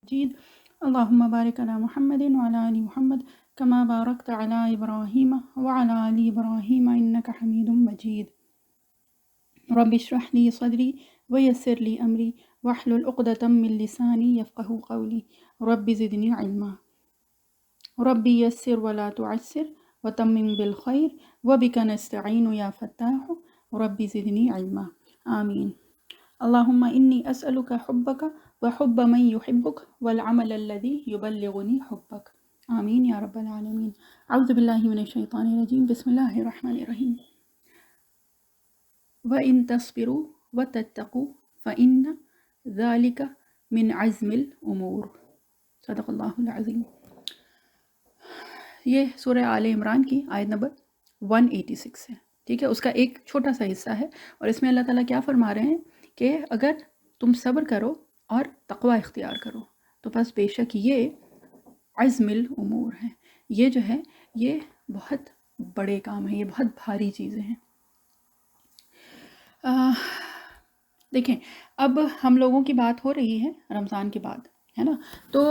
مجيد اللهم بارك على محمد وعلى آل محمد كما باركت على إبراهيم وعلى آل إبراهيم إنك حميد مجيد رب اشرح لي صدري ويسر لي أمري واحلل عقدة من لساني يفقه قولي رب زدني علما ربي يسر ولا تعسر وتمم بالخير وبك نستعين يا فتاح رب زدني علما آمين اللهم إني أسألك حبك وحب من يحبك والعمل الذي يبلغني حبك آمين يا رب العالمين أعوذ بالله من الشيطان الرجيم بسم الله الرحمن الرحيم وإن تصبروا وتتقوا فإن ذلك من عزم الأمور صدق اللہ العظیم۔ یہ سورہ آل عمران کی آیت نمبر 186 ہے، ٹھیک ہے، اس کا ایک چھوٹا سا حصہ ہے، اور اس میں اللہ تعالیٰ کیا فرما رہے ہیں کہ اگر تم صبر کرو اور تقوی اختیار کرو تو بس بے شک یہ عزم الامور ہیں، یہ جو ہے یہ بہت بڑے کام ہیں، یہ بہت بھاری چیزیں ہیں۔ دیکھیں، اب ہم لوگوں کی بات ہو رہی ہے رمضان کے بعد، ہے نا، تو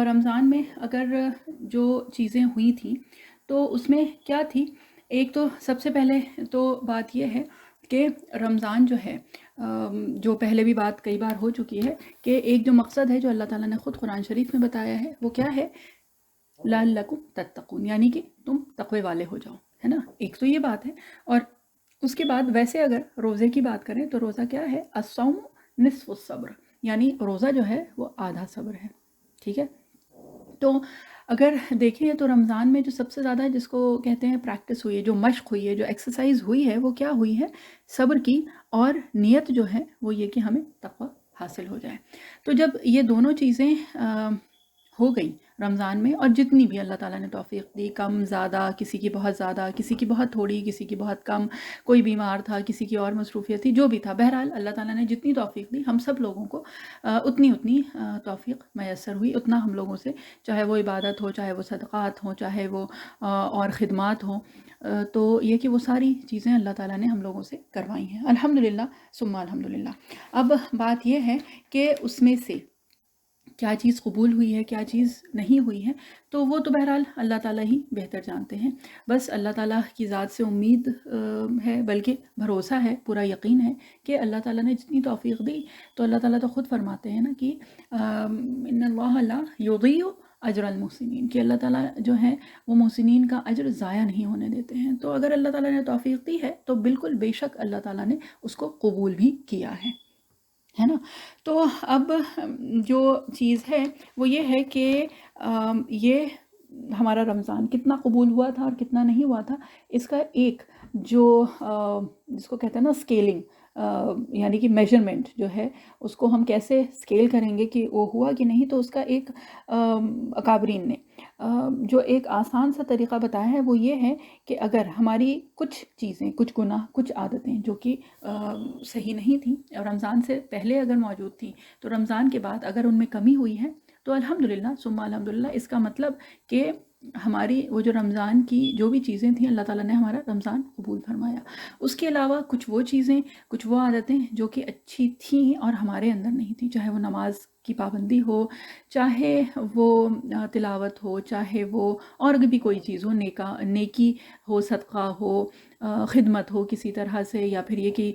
رمضان میں اگر جو چیزیں ہوئی تھیں تو اس میں کیا تھی؟ ایک تو سب سے پہلے تو بات یہ ہے کہ رمضان جو ہے، جو پہلے بھی بات کئی بار ہو چکی ہے کہ ایک جو مقصد ہے جو اللہ تعالیٰ نے خود قرآن شریف میں بتایا ہے وہ کیا ہے؟ لعلکم تتقون، یعنی کہ تم تقوی والے ہو جاؤ، ہے نا، ایک تو یہ بات ہے۔ اور اس کے بعد ویسے اگر روزے کی بات کریں تو روزہ کیا ہے؟ الصوم نصف الصبر، یعنی روزہ جو ہے وہ آدھا صبر ہے، ٹھیک ہے۔ تو اگر دیکھیں تو رمضان میں جو سب سے زیادہ جس کو کہتے ہیں پریکٹس ہوئی ہے، جو مشق ہوئی ہے، جو ایکسرسائز ہوئی ہے، وہ کیا ہوئی ہے؟ صبر کی، اور نیت جو ہے وہ یہ کہ ہمیں تقوی حاصل ہو جائے۔ تو جب یہ دونوں چیزیں ہو گئیں رمضان میں، اور جتنی بھی اللہ تعالیٰ نے توفیق دی، کم زیادہ، کسی کی بہت زیادہ، کسی کی بہت تھوڑی، کسی کی بہت کم، کوئی بیمار تھا، کسی کی اور مصروفیت تھی، جو بھی تھا، بہرحال اللہ تعالیٰ نے جتنی توفیق دی ہم سب لوگوں کو اتنی توفیق میسر ہوئی، اتنا ہم لوگوں سے، چاہے وہ عبادت ہو، چاہے وہ صدقات ہوں، چاہے وہ اور خدمات ہوں، تو یہ کہ وہ ساری چیزیں اللہ تعالیٰ نے ہم لوگوں سے کروائی ہیں، الحمدللہ ثم الحمدللہ۔ اب بات یہ ہے کہ اس میں سے کیا چیز قبول ہوئی ہے، کیا چیز نہیں ہوئی ہے، تو وہ تو بہرحال اللہ تعالیٰ ہی بہتر جانتے ہیں۔ بس اللہ تعالیٰ کی ذات سے امید ہے، بلکہ بھروسہ ہے، پورا یقین ہے کہ اللہ تعالیٰ نے جتنی توفیق دی، تو اللہ تعالیٰ تو خود فرماتے ہیں نا کہ ان اللہ لا یضیع اجر المحسنین، کہ اللہ تعالیٰ جو ہیں وہ محسنین کا اجر ضائع نہیں ہونے دیتے ہیں۔ تو اگر اللہ تعالیٰ نے توفیق دی ہے تو بالکل بے شک اللہ تعالیٰ نے اس کو قبول بھی کیا ہے نا۔ تو اب جو چیز ہے وہ یہ ہے کہ یہ ہمارا رمضان کتنا قبول ہوا تھا اور کتنا نہیں ہوا تھا، اس کا ایک جو جس کو کہتے ہیں نا اسکیلنگ، یعنی کہ میجرمنٹ جو ہے، اس کو ہم کیسے اسکیل کریں گے کہ وہ ہوا کہ نہیں، تو اس کا ایک اکابرین نے جو ایک آسان سا طریقہ بتایا ہے وہ یہ ہے کہ اگر ہماری کچھ چیزیں، کچھ گناہ، کچھ عادتیں جو کہ صحیح نہیں تھیں اور رمضان سے پہلے اگر موجود تھیں، تو رمضان کے بعد اگر ان میں کمی ہوئی ہے تو الحمدللہ ثم الحمدللہ، اس کا مطلب کہ ہماری وہ جو رمضان کی جو بھی چیزیں تھیں اللہ تعالیٰ نے ہمارا رمضان قبول فرمایا۔ اس کے علاوہ کچھ وہ چیزیں، کچھ وہ عادتیں جو کہ اچھی تھیں اور ہمارے اندر نہیں تھیں، چاہے وہ نماز کی پابندی ہو، چاہے وہ تلاوت ہو، چاہے وہ اور بھی کوئی چیز ہو، نیکی ہو، صدقہ ہو، خدمت ہو کسی طرح سے، یا پھر یہ کہ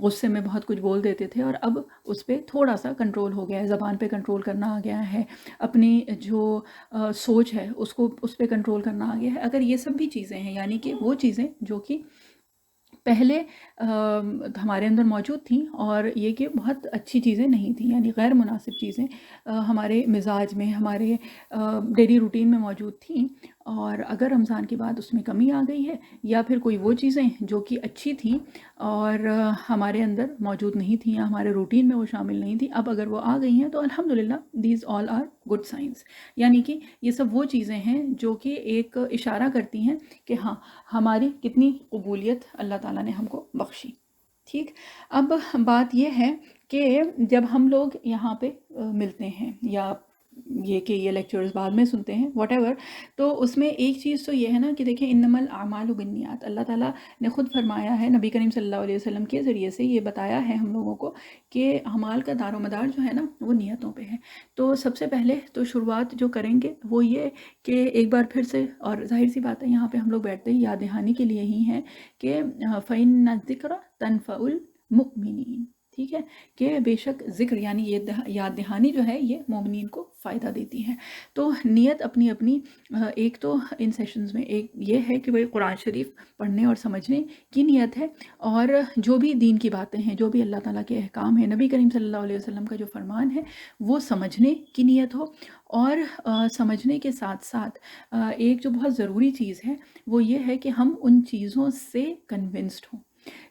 غصے میں بہت کچھ بول دیتے تھے اور اب اس پہ تھوڑا سا کنٹرول ہو گیا ہے، زبان پہ کنٹرول کرنا آ گیا ہے، اپنی جو سوچ ہے اس پہ کنٹرول کرنا آ گیا ہے۔ اگر یہ سب بھی چیزیں ہیں، یعنی کہ وہ چیزیں جو کہ پہلے ہمارے اندر موجود تھیں اور یہ کہ بہت اچھی چیزیں نہیں تھیں، یعنی غیر مناسب چیزیں ہمارے مزاج میں، ہمارے ڈیلی روٹین میں موجود تھیں، اور اگر رمضان کے بعد اس میں کمی آ گئی ہے، یا پھر کوئی وہ چیزیں جو کہ اچھی تھیں اور ہمارے اندر موجود نہیں تھیں یا ہمارے روٹین میں وہ شامل نہیں تھیں، اب اگر وہ آ گئی ہیں تو الحمدللہ these all are good signs, یعنی کہ یہ سب وہ چیزیں ہیں جو کہ ایک اشارہ کرتی ہیں کہ ہاں ہماری کتنی قبولیت اللہ تعالیٰ نے ہم کو بخشی۔ ٹھیک، اب بات یہ ہے کہ جب ہم لوگ یہاں پہ ملتے ہیں یا یہ کہ یہ لیکچرز بعد میں سنتے ہیں واٹ ایور. تو اس میں ایک چیز تو یہ ہے نا کہ دیکھیں انما الاعمال بالنیات، اللہ تعالیٰ نے خود فرمایا ہے، نبی کریم صلی اللہ علیہ وسلم کے ذریعے سے یہ بتایا ہے ہم لوگوں کو کہ اعمال کا دار و مدار جو ہے نا وہ نیتوں پہ ہے. تو سب سے پہلے تو شروعات جو کریں گے وہ یہ کہ ایک بار پھر سے، اور ظاہر سی بات ہے یہاں پہ ہم لوگ بیٹھتے ہی یاد دہانی کے لیے ہی ہیں کہ فَإِنَّ الذِّكْرَ تَنفَعُ الْمُؤْمِنِينَ، ٹھیک ہے، کہ بے شک ذکر یعنی یہ یاد دہانی جو ہے یہ مومنین کو فائدہ دیتی ہے. تو نیت اپنی اپنی ایک تو ان سیشنز میں ایک یہ ہے کہ وہ قرآن شریف پڑھنے اور سمجھنے کی نیت ہے، اور جو بھی دین کی باتیں ہیں، جو بھی اللہ تعالیٰ کے احکام ہیں، نبی کریم صلی اللہ علیہ وسلم کا جو فرمان ہے وہ سمجھنے کی نیت ہو. اور سمجھنے کے ساتھ ساتھ ایک جو بہت ضروری چیز ہے وہ یہ ہے کہ ہم ان چیزوں سے کنونسڈ ہوں،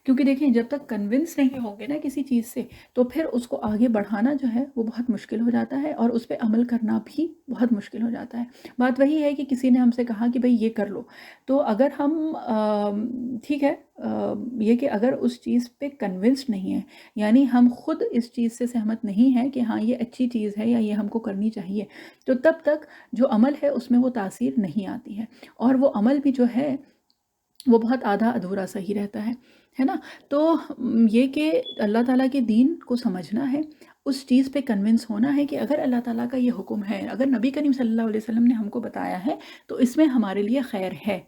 کیونکہ دیکھیں جب تک کنونس نہیں ہوں گے نا کسی چیز سے تو پھر اس کو آگے بڑھانا جو ہے وہ بہت مشکل ہو جاتا ہے، اور اس پہ عمل کرنا بھی بہت مشکل ہو جاتا ہے. بات وہی ہے کہ کسی نے ہم سے کہا کہ بھئی یہ کر لو، تو اگر ہم ٹھیک ہے یہ کہ اگر اس چیز پہ کنونسڈ نہیں ہے، یعنی ہم خود اس چیز سے سہمت نہیں ہیں کہ ہاں یہ اچھی چیز ہے یا یہ ہم کو کرنی چاہیے، تو تب تک جو عمل ہے اس میں وہ تاثیر نہیں آتی ہے، اور وہ عمل بھی جو ہے وہ بہت آدھا ادھورا سا ہی رہتا ہے نا. تو یہ کہ اللہ تعالیٰ کے دین کو سمجھنا ہے، اس چیز پہ کنونس ہونا ہے کہ اگر اللہ تعالیٰ کا یہ حکم ہے، اگر نبی کریم صلی اللہ علیہ وسلم نے ہم کو بتایا ہے تو اس میں ہمارے لیے خیر ہے،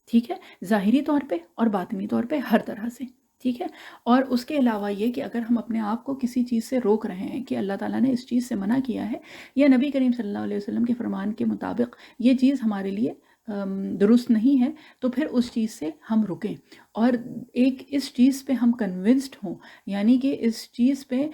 ٹھیک ہے، ظاہری طور پہ اور باطنی طور پہ ہر طرح سے، ٹھیک ہے. اور اس کے علاوہ یہ کہ اگر ہم اپنے آپ کو کسی چیز سے روک رہے ہیں کہ اللہ تعالیٰ نے اس چیز سے منع کیا ہے، یا نبی کریم صلی اللہ علیہ وسلم کے فرمان کے مطابق یہ چیز ہمارے لیے درست نہیں ہے، تو پھر اس چیز سے ہم رکیں، اور ایک اس چیز پہ ہم کنونسڈ ہوں، یعنی کہ اس چیز پہ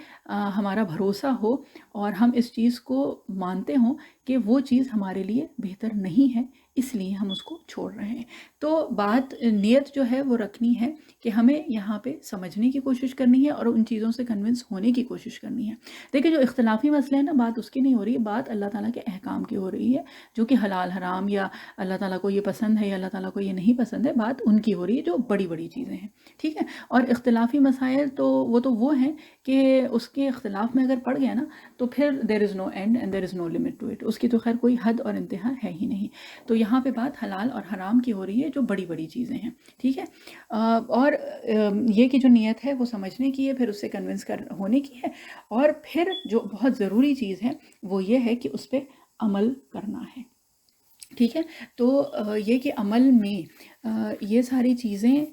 ہمارا بھروسہ ہو اور ہم اس چیز کو مانتے ہوں کہ وہ چیز ہمارے لیے بہتر نہیں ہے، اس لیے ہم اس کو چھوڑ رہے ہیں. تو بات نیت جو ہے وہ رکھنی ہے کہ ہمیں یہاں پہ سمجھنے کی کوشش کرنی ہے اور ان چیزوں سے کنونس ہونے کی کوشش کرنی ہے. دیکھیں جو اختلافی مسئلے ہیں نا، بات اس کی نہیں ہو رہی ہے، بات اللہ تعالیٰ کے احکام کی ہو رہی ہے، جو کہ حلال حرام یا اللہ تعالیٰ کو یہ پسند ہے یا اللہ تعالیٰ کو یہ نہیں پسند ہے، بات ان کی ہو رہی ہے جو بڑی بڑی چیزیں ہیں، ٹھیک ہے. اور اختلافی مسائل تو وہ ہیں کہ اس کے اختلاف میں اگر پڑ گیا نا تو پھر there is no end and there is no limit to it, اس کی تو خیر کوئی حد اور انتہا ہے ہی نہیں. تو یہاں پہ بات حلال اور حرام کی ہو رہی ہے جو بڑی بڑی چیزیں ہیں، ٹھیک ہے. اور یہ کہ جو نیت ہے وہ سمجھنے کی ہے، پھر اس سے کنونس ہونے کی ہے، اور پھر جو بہت ضروری چیز ہے وہ یہ ہے کہ اس پہ عمل کرنا ہے، ٹھیک ہے. تو یہ کہ عمل میں یہ ساری چیزیں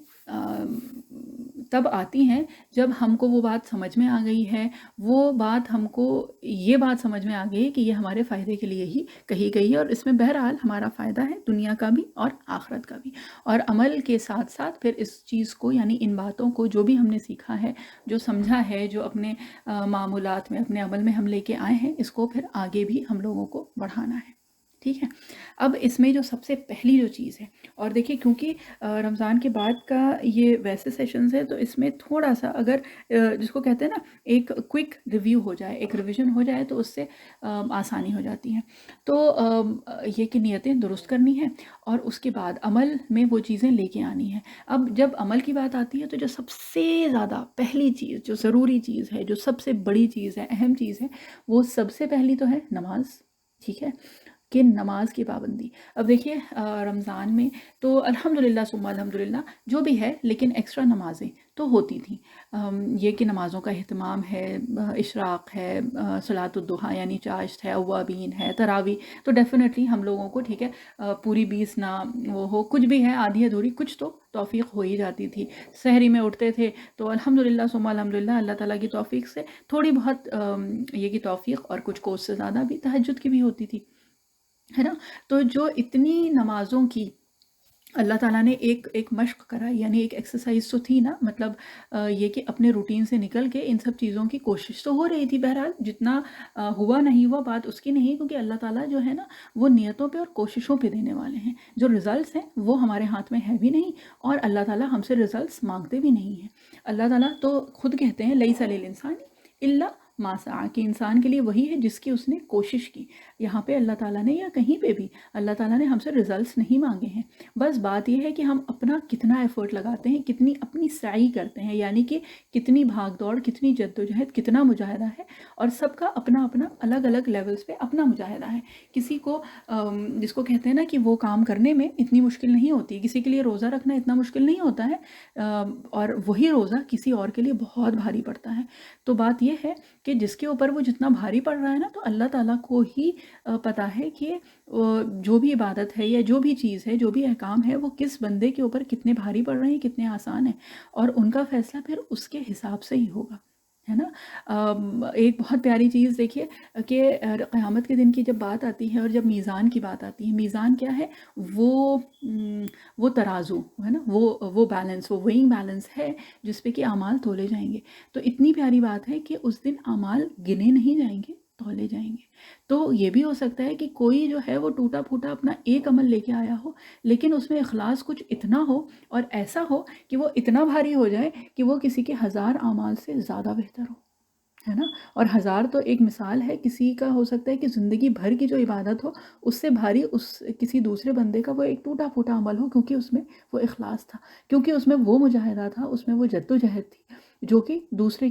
تب آتی ہیں جب ہم کو وہ بات سمجھ میں آ گئی ہے، وہ بات ہم کو یہ بات سمجھ میں آ گئی کہ یہ ہمارے فائدے کے لیے ہی کہی گئی ہے، اور اس میں بہرحال ہمارا فائدہ ہے دنیا کا بھی اور آخرت کا بھی. اور عمل کے ساتھ ساتھ پھر اس چیز کو، یعنی ان باتوں کو جو بھی ہم نے سیکھا ہے، جو سمجھا ہے، جو اپنے معمولات میں اپنے عمل میں ہم لے کے آئے ہیں، اس کو پھر آگے بھی ہم لوگوں کو بڑھانا ہے، ٹھیک ہے. اب اس میں جو سب سے پہلی جو چیز ہے، اور دیکھیے کیونکہ رمضان کے بعد کا یہ ویسے سیشنز ہے تو اس میں تھوڑا سا اگر جس کو کہتے ہیں نا ایک کوئک ریویو ہو جائے، ایک ریویژن ہو جائے تو اس سے آسانی ہو جاتی ہے. تو یہ کہ نیتیں درست کرنی ہے اور اس کے بعد عمل میں وہ چیزیں لے کے آنی ہے. اب جب عمل کی بات آتی ہے تو جو سب سے زیادہ پہلی چیز، جو ضروری چیز ہے، جو سب سے بڑی چیز ہے، اہم چیز ہے، وہ سب سے پہلی تو ہے نماز، ٹھیک ہے، کہ نماز کی پابندی. اب دیکھیے رمضان میں تو الحمدللہ ثم الحمدللہ جو بھی ہے، لیکن ایکسٹرا نمازیں تو ہوتی تھیں. یہ کہ نمازوں کا اہتمام ہے، اشراق ہے، صلاۃ الضحیٰ یعنی چاشت ہے، اوابین ہے، تراویح، تو ڈیفینیٹلی ہم لوگوں کو ٹھیک ہے پوری 20 نہ وہ ہو، کچھ بھی ہے آدھی ادھوری کچھ تو توفیق ہو ہی جاتی تھی. سحری میں اٹھتے تھے تو الحمدللہ ثم الحمدللہ اللہ تعالیٰ کی توفیق سے تھوڑی بہت یہ کی توفیق، اور کچھ کوس سے زیادہ بھی تہجد کی بھی ہوتی تھی، ہے نا. تو جو اتنی نمازوں کی اللہ تعالیٰ نے ایک مشق کرائی، یعنی ایک ایکسرسائز تو تھی نا، مطلب یہ کہ اپنے روٹین سے نکل کے ان سب چیزوں کی کوشش تو ہو رہی تھی. بہرحال جتنا ہوا نہیں ہوا بات اس کی نہیں، کیونکہ اللہ تعالیٰ جو ہے نا وہ نیتوں پہ اور کوششوں پہ دینے والے ہیں. جو ریزلٹس ہیں وہ ہمارے ہاتھ میں ہے بھی نہیں، اور اللہ تعالیٰ ہم سے ریزلٹس مانگتے بھی نہیں ہیں. اللہ تعالیٰ تو خود کہتے ہیں لیس علی الانسان الا ما سعی، کہ انسان کے لیے وہی ہے جس کی اس نے کوشش کی. یہاں پہ اللہ تعالیٰ نے یا کہیں پہ بھی اللہ تعالیٰ نے ہم سے ریزلٹس نہیں مانگے ہیں. بس بات یہ ہے کہ ہم اپنا کتنا ایفرٹ لگاتے ہیں، کتنی اپنی سعی کرتے ہیں، یعنی کہ کتنی بھاگ دوڑ، کتنی جد و جہد، کتنا مجاہدہ ہے. اور سب کا اپنا اپنا الگ الگ لیولز پہ اپنا مجاہدہ ہے. کسی کو جس کو کہتے ہیں نا کہ وہ کام کرنے میں اتنی مشکل نہیں ہوتی، کسی کے لیے روزہ رکھنا اتنا مشکل نہیں ہوتا ہے، اور وہی روزہ کسی اور کے لیے بہت بھاری پڑتا ہے. تو بات یہ ہے کہ جس کے اوپر وہ جتنا بھاری پڑ رہا ہے نا، تو اللہ تعالیٰ کو ہی پتہ ہے کہ جو بھی عبادت ہے یا جو بھی چیز ہے، جو بھی احکام ہے، وہ کس بندے کے اوپر کتنے بھاری پڑ رہے ہیں، کتنے آسان ہیں، اور ان کا فیصلہ پھر اس کے حساب سے ہی ہوگا، ہے نا. ایک بہت پیاری چیز دیکھیے کہ قیامت کے دن کی جب بات آتی ہے اور جب میزان کی بات آتی ہے، میزان کیا ہے؟ وہ ترازو ہے نا، وہ بیلنس، وہ ویئنگ بیلنس ہے جس پہ کہ اعمال تولے جائیں گے. تو اتنی پیاری بات ہے کہ اس دن اعمال گنے نہیں جائیں گے، تولے جائیں گے. تو یہ بھی ہو سکتا ہے کہ کوئی جو ہے وہ ٹوٹا پھوٹا اپنا ایک عمل لے کے آیا ہو، لیکن اس میں اخلاص کچھ اتنا ہو اور ایسا ہو کہ وہ اتنا بھاری ہو جائے کہ وہ کسی کے 1000 اعمال سے زیادہ بہتر ہو، ہے نا. اور 1000 تو ایک مثال ہے، کسی کا ہو سکتا ہے کہ زندگی بھر کی جو عبادت ہو اس سے بھاری اس کسی دوسرے بندے کا وہ ایک ٹوٹا پھوٹا عمل ہو، کیونکہ اس میں وہ اخلاص تھا، کیونکہ اس میں وہ مجاہدہ تھا، اس میں وہ جد و جہد تھی جو کہ دوسرے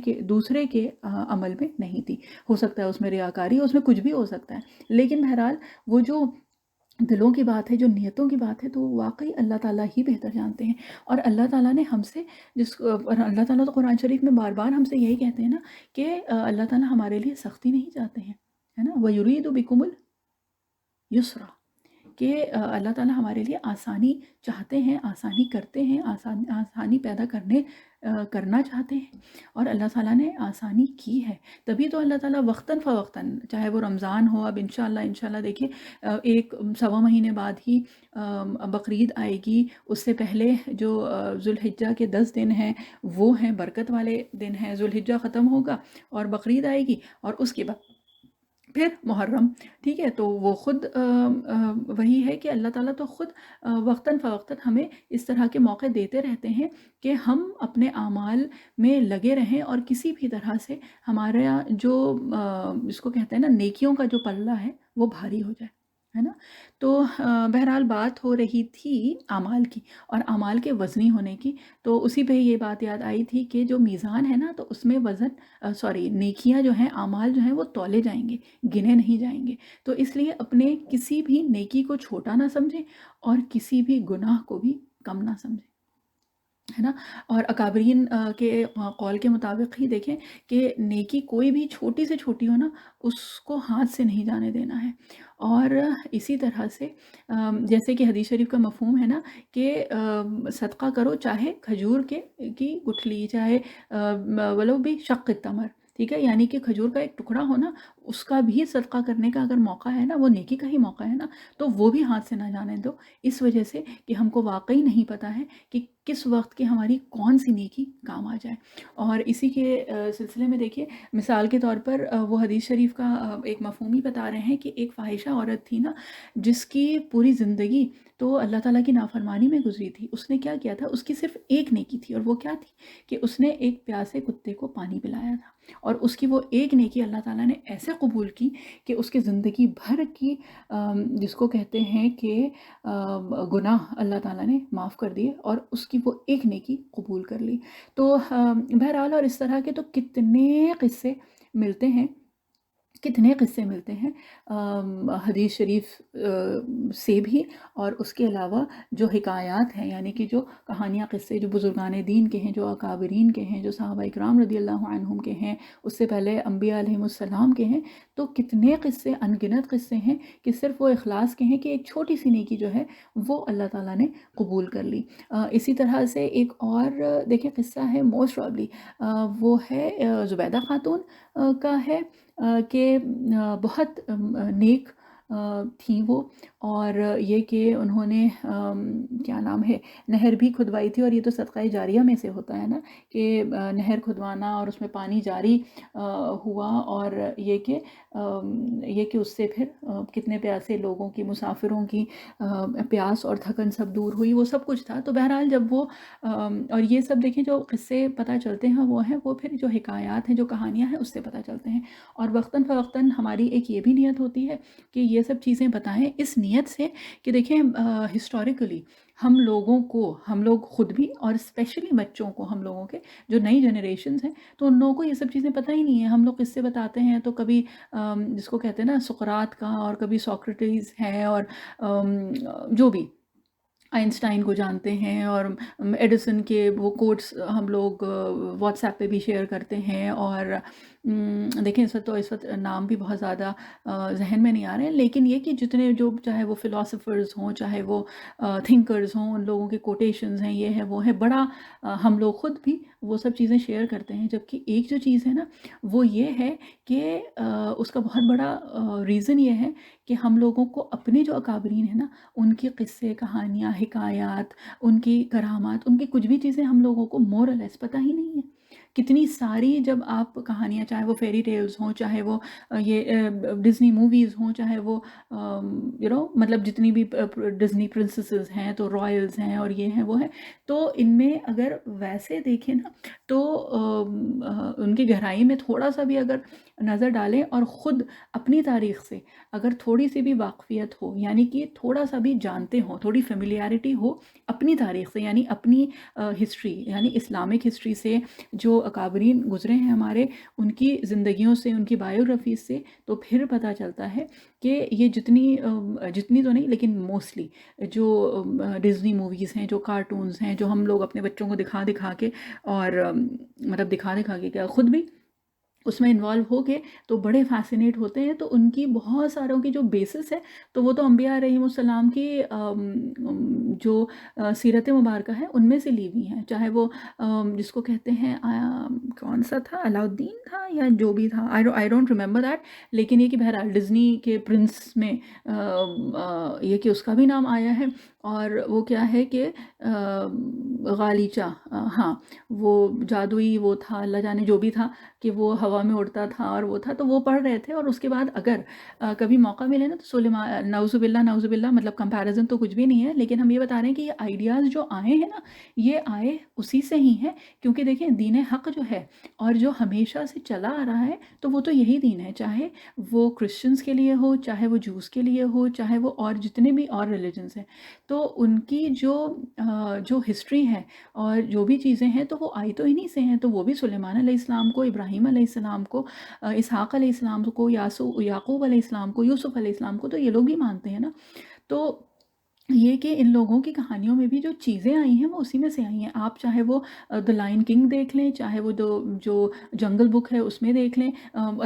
کے عمل میں نہیں تھی. ہو سکتا ہے اس میں ریاکاری، اس میں کچھ بھی ہو سکتا ہے، لیکن بہرحال وہ جو دلوں کی بات ہے، جو نیتوں کی بات ہے، تو واقعی اللہ تعالیٰ ہی بہتر جانتے ہیں. اور اللہ تعالیٰ نے ہم سے اللہ تعالیٰ تو قرآن شریف میں بار بار ہم سے یہی کہتے ہیں نا کہ اللہ تعالیٰ ہمارے لیے سختی نہیں چاہتے ہیں، ہے نا. وَيُرِيدُ بِكُمُ الْيُسْرَ، کہ اللہ تعالیٰ ہمارے لیے آسانی چاہتے ہیں، آسانی کرتے ہیں، آسانی پیدا کرنا چاہتے ہیں. اور اللہ تعالیٰ نے آسانی کی ہے، تبھی تو اللہ تعالیٰ وقتاً فوقتاً، چاہے وہ رمضان ہو، اب انشاءاللہ دیکھیے ایک 1.25 مہینے بعد ہی بقرعید آئے گی. اس سے پہلے جو ذوالحجہ کے 10 دن ہیں وہ ہیں برکت والے دن ہیں. ذوالحجہ ختم ہوگا اور بقرعید آئے گی، اور اس کے بعد پھر محرم. ٹھیک ہے، تو وہ خود وہی ہے کہ اللہ تعالیٰ تو خود وقتاً فوقتاً ہمیں اس طرح کے موقع دیتے رہتے ہیں کہ ہم اپنے اعمال میں لگے رہیں، اور کسی بھی طرح سے ہمارا جو جس کو کہتے ہیں نا نیکیوں کا جو پلہ ہے وہ بھاری ہو جائے، ہے نا. تو بہرحال بات ہو رہی تھی اعمال کی اور اعمال کے وزنی ہونے کی. تو اسی پہ یہ بات یاد آئی تھی کہ جو میزان ہے نا، تو اس میں نیکیاں جو ہیں، اعمال جو ہیں، وہ تولے جائیں گے، گنے نہیں جائیں گے. تو اس لیے اپنے کسی بھی نیکی کو چھوٹا نہ سمجھیں اور کسی بھی گناہ کو بھی کم نہ سمجھیں، ہے نا. اور اکابرین کے قول کے مطابق ہی دیکھیں کہ نیکی کوئی بھی چھوٹی سے چھوٹی ہو نا، اس کو ہاتھ سے نہیں جانے دینا ہے. اور اسی طرح سے جیسے کہ حدیث شریف کا مفہوم ہے نا کہ صدقہ کرو چاہے کھجور کی گٹھلی، چاہے ولو بھی شق التمر. ٹھیک ہے، یعنی کہ کھجور کا ایک ٹکڑا ہو نا، اس کا بھی صدقہ کرنے کا اگر موقع ہے نا، وہ نیکی کا ہی موقع ہے نا، تو وہ بھی ہاتھ سے نہ جانے دو. اس وجہ سے کہ ہم کو واقعی نہیں پتہ ہے کہ کس وقت کی ہماری کون سی نیکی کام آ جائے. اور اسی کے سلسلے میں دیکھیے مثال کے طور پر وہ حدیث شریف کا ایک مفہوم ہی بتا رہے ہیں کہ ایک فاحشہ عورت تھی نا، جس کی پوری زندگی تو اللہ تعالیٰ کی نافرمانی میں گزری تھی. اس نے کیا کیا تھا؟ اس کی صرف ایک نیکی تھی، اور وہ کیا تھی کہ اس نے ایک پیاسے کتے کو پانی پلایا تھا. اور اس کی وہ ایک نیکی اللہ تعالیٰ نے ایسے قبول کی کہ اس کے زندگی بھر کی جس کو کہتے ہیں کہ گناہ اللہ تعالیٰ نے معاف کر دیے، اور اس کی وہ ایک نیکی قبول کر لی. تو بہرحال اور اس طرح کے تو کتنے قصے ملتے ہیں، حدیث شریف سے بھی، اور اس کے علاوہ جو حکایات ہیں، یعنی کہ جو کہانیاں، قصے جو بزرگان دین کے ہیں، جو اکابرین کے ہیں، جو صحابہ اکرام رضی اللہ عنہم کے ہیں، اس سے پہلے انبیاء علیہم السلام کے ہیں. تو کتنے قصے، ان گنت قصے ہیں کہ صرف وہ اخلاص کے ہیں کہ ایک چھوٹی سی نیکی جو ہے وہ اللہ تعالیٰ نے قبول کر لی. اسی طرح سے ایک اور دیکھیں قصہ ہے، موسٹ پرابلی وہ ہے زبیدہ خاتون کا ہے کہ بہت نیک تھیں وہ، اور یہ کہ انہوں نے کیا نام ہے نہر بھی کھدوائی تھی، اور یہ تو صدقہ جاریہ میں سے ہوتا ہے نا کہ نہر کھدوانا اور اس میں پانی جاری ہوا، اور یہ کہ اس سے پھر کتنے پیاسے لوگوں کی، مسافروں کی پیاس اور تھکن سب دور ہوئی، وہ سب کچھ تھا۔ تو بہرحال جب وہ اور یہ سب دیکھیں جو قصے پتہ چلتے ہیں وہ پھر جو حکایات ہیں، جو کہانیاں ہیں، اس سے پتہ چلتے ہیں، اور وقتاً فوقتاً ہماری ایک یہ بھی نیت ہوتی ہے کہ یہ سب چیزیں بتائیں، اس نیت سے کہ دیکھیں ہسٹوریکلی ہم لوگ خود بھی، اور اسپیشلی بچوں کو، ہم لوگوں کے جو نئی جنریشنز ہیں، تو ان لوگوں کو یہ سب چیزیں پتہ ہی نہیں ہے۔ ہم لوگ قصے بتاتے ہیں تو کبھی جس کو کہتے ہیں نا سقراط کا، اور کبھی سوکریٹیز ہے، اور جو بھی آئنسٹائن کو جانتے ہیں، اور ایڈیسن کے وہ کوٹس ہم لوگ واٹس ایپ پہ بھی شیئر کرتے ہیں، اور دیکھیں اس وقت نام بھی بہت زیادہ ذہن میں نہیں آ رہے ہیں، لیکن یہ کہ جتنے جو چاہے وہ فلاسفرز ہوں، چاہے وہ تھنکرز ہوں، ان لوگوں کے کوٹیشنز ہیں، یہ ہے وہ ہے، بڑا ہم لوگ خود بھی وہ سب چیزیں شیئر کرتے ہیں۔ جبکہ ایک جو چیز ہے نا وہ یہ ہے کہ اس کا بہت بڑا ریزن یہ ہے کہ ہم لوگوں کو اپنے جو اکابرین ہیں نا ان کی قصے، کہانیاں، حکایات، ان کی کرامات، ان کی کچھ بھی چیزیں ہم لوگوں کو مور اور لیس پتہ ہی نہیں ہے۔ کتنی ساری جب آپ کہانیاں، چاہے وہ فیری ٹیلز ہوں، چاہے وہ یہ ڈزنی موویز ہوں، چاہے وہ مطلب جتنی بھی ڈزنی پرنسسز ہیں تو رائلز ہیں اور یہ ہیں وہ ہیں، تو ان میں اگر ویسے دیکھیں نا تو ان کی گہرائی میں تھوڑا سا بھی اگر نظر ڈالیں اور خود اپنی تاریخ سے اگر تھوڑی سی بھی واقفیت ہو، یعنی کہ تھوڑا سا بھی جانتے ہوں، تھوڑی فیملیارٹی ہو اپنی تاریخ سے، یعنی اپنی ہسٹری، یعنی اسلامک ہسٹری سے، جو اکابرین گزرے ہیں ہمارے، ان کی زندگیوں سے، ان کی بایوگرافی سے، تو پھر پتہ چلتا ہے کہ یہ جتنی تو نہیں لیکن موسٹلی جو ڈزنی موویز ہیں، جو کارٹونز ہیں، جو ہم لوگ اپنے بچوں کو دکھا دکھا کے، اور مطلب دکھا دکھا کے کیا خود بھی اس میں انوالو ہو کے تو بڑے فیسینیٹ ہوتے ہیں، تو ان کی بہت ساروں کی جو بیسس ہے تو وہ تو انبیاء علیہم السلام کی جو سیرت مبارکہ ہے ان میں سے لی ہوئی ہیں، چاہے وہ جس کو کہتے ہیں کون سا تھا، علاؤدین تھا یا جو بھی تھا، آئی ڈونٹ ریمبر دیٹ، لیکن یہ کہ بہرحال ڈزنی کے پرنس میں یہ کہ اس کا بھی نام آیا ہے، اور وہ کیا ہے کہ غالیچہ، ہاں وہ جادوئی وہ تھا، اللہ جانے جو بھی تھا، کہ وہ ہوا میں اڑتا تھا، اور وہ تھا، تو وہ پڑھ رہے تھے، اور اس کے بعد اگر کبھی موقع ملے نا تو سلیمان، نعوذ باللہ مطلب کمپیریزن تو کچھ بھی نہیں ہے، لیکن ہم یہ بتا رہے ہیں کہ یہ آئیڈیاز جو آئے ہیں نا یہ آئے اسی سے ہی ہیں، کیونکہ دیکھیں دین حق جو ہے اور جو ہمیشہ سے چلا آ رہا ہے تو وہ تو یہی دین ہے، چاہے وہ کرسچنز کے لیے ہو، چاہے وہ جوز کے لیے ہو، چاہے وہ اور جتنے بھی اور ریلیجنز ہیں، تو ان کی جو ہسٹری ہے اور جو بھی چیزیں ہیں تو وہ آئی تو انہی سے ہیں، تو وہ بھی سلیمان علیہ السلام کو، ابراہیم علیہ السلام کو، اسحاق علیہ السلام کو، یعقوب علیہ السلام کو، یوسف علیہ السلام کو، تو یہ لوگ بھی مانتے ہیں نا۔ تو یہ کہ ان لوگوں کی کہانیوں میں بھی جو چیزیں آئی ہیں وہ اسی میں سے آئی ہیں، آپ چاہے وہ دا لائن کنگ دیکھ لیں، چاہے وہ جو جنگل بک ہے اس میں دیکھ لیں،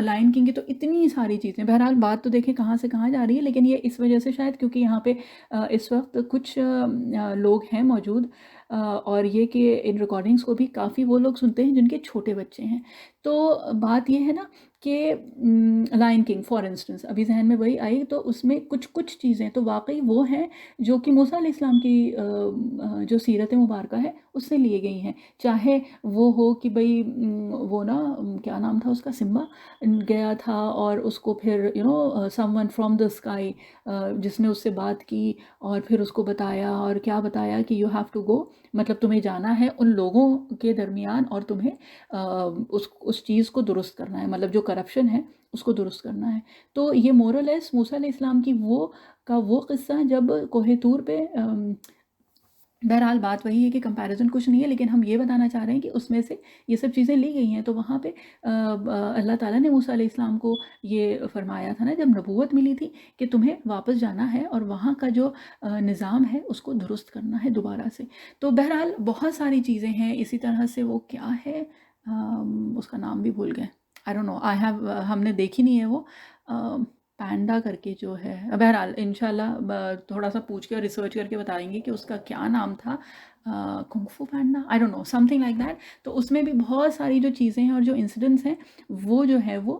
لائن کنگ کی تو اتنی ساری چیزیں، بہرحال بات تو دیکھیں کہاں سے کہاں جا رہی ہے، لیکن یہ اس وجہ سے شاید کیونکہ یہاں پہ اس وقت کچھ لوگ ہیں موجود، اور یہ کہ ان ریکارڈنگز کو بھی کافی وہ لوگ سنتے ہیں جن کے چھوٹے بچے ہیں، تو بات یہ ہے نا کہ لائن کنگ فار انسٹنس ابھی ذہن میں وہی آئی، تو اس میں کچھ چیزیں تو واقعی وہ ہیں جو کہ موسیٰ علیہ السلام کی جو سیرت مبارکہ ہے اس سے لیے گئی ہیں، چاہے وہ ہو کہ بھئی وہ نا کیا نام تھا اس کا، سمبا گیا تھا اور اس کو پھر some one from the sky جس نے اس سے بات کی اور پھر اس کو بتایا، اور کیا بتایا کہ یو ہیو ٹو گو، مطلب تمہیں جانا ہے ان لوگوں کے درمیان اور تمہیں اس چیز کو درست کرنا ہے، مطلب جو کرپشن ہے اس کو درست کرنا ہے۔ تو یہ مورلیس موسیٰ علیہ السلام کی وہ قصہ جب کوہ طور پہ، بہرحال بات وہی ہے کہ کمپیریزن کچھ نہیں ہے، لیکن ہم یہ بتانا چاہ رہے ہیں کہ اس میں سے یہ سب چیزیں لی گئی ہیں، تو وہاں پہ اللہ تعالیٰ نے موسیٰ علیہ السلام کو یہ فرمایا تھا نا جب نبوت ملی تھی کہ تمہیں واپس جانا ہے اور وہاں کا جو نظام ہے اس کو درست کرنا ہے دوبارہ سے۔ تو بہرحال بہت ساری چیزیں ہیں اسی طرح سے، وہ کیا ہے اس کا نام بھی بھول گئے، آئی ڈونٹ نو، ہم نے دیکھی نہیں ہے وہ، پینڈا کر کے جو ہے، بہرحال انشاءاللہ تھوڑا سا پوچھ کے اور ریسرچ کر کے بتا دیں گے کہ اس کا کیا نام تھا، Kung Fu Panda, I don't know, something like that. تو اس میں بھی بہت ساری جو چیزیں ہیں اور جو انسیڈنٹس ہیں وہ جو ہے وہ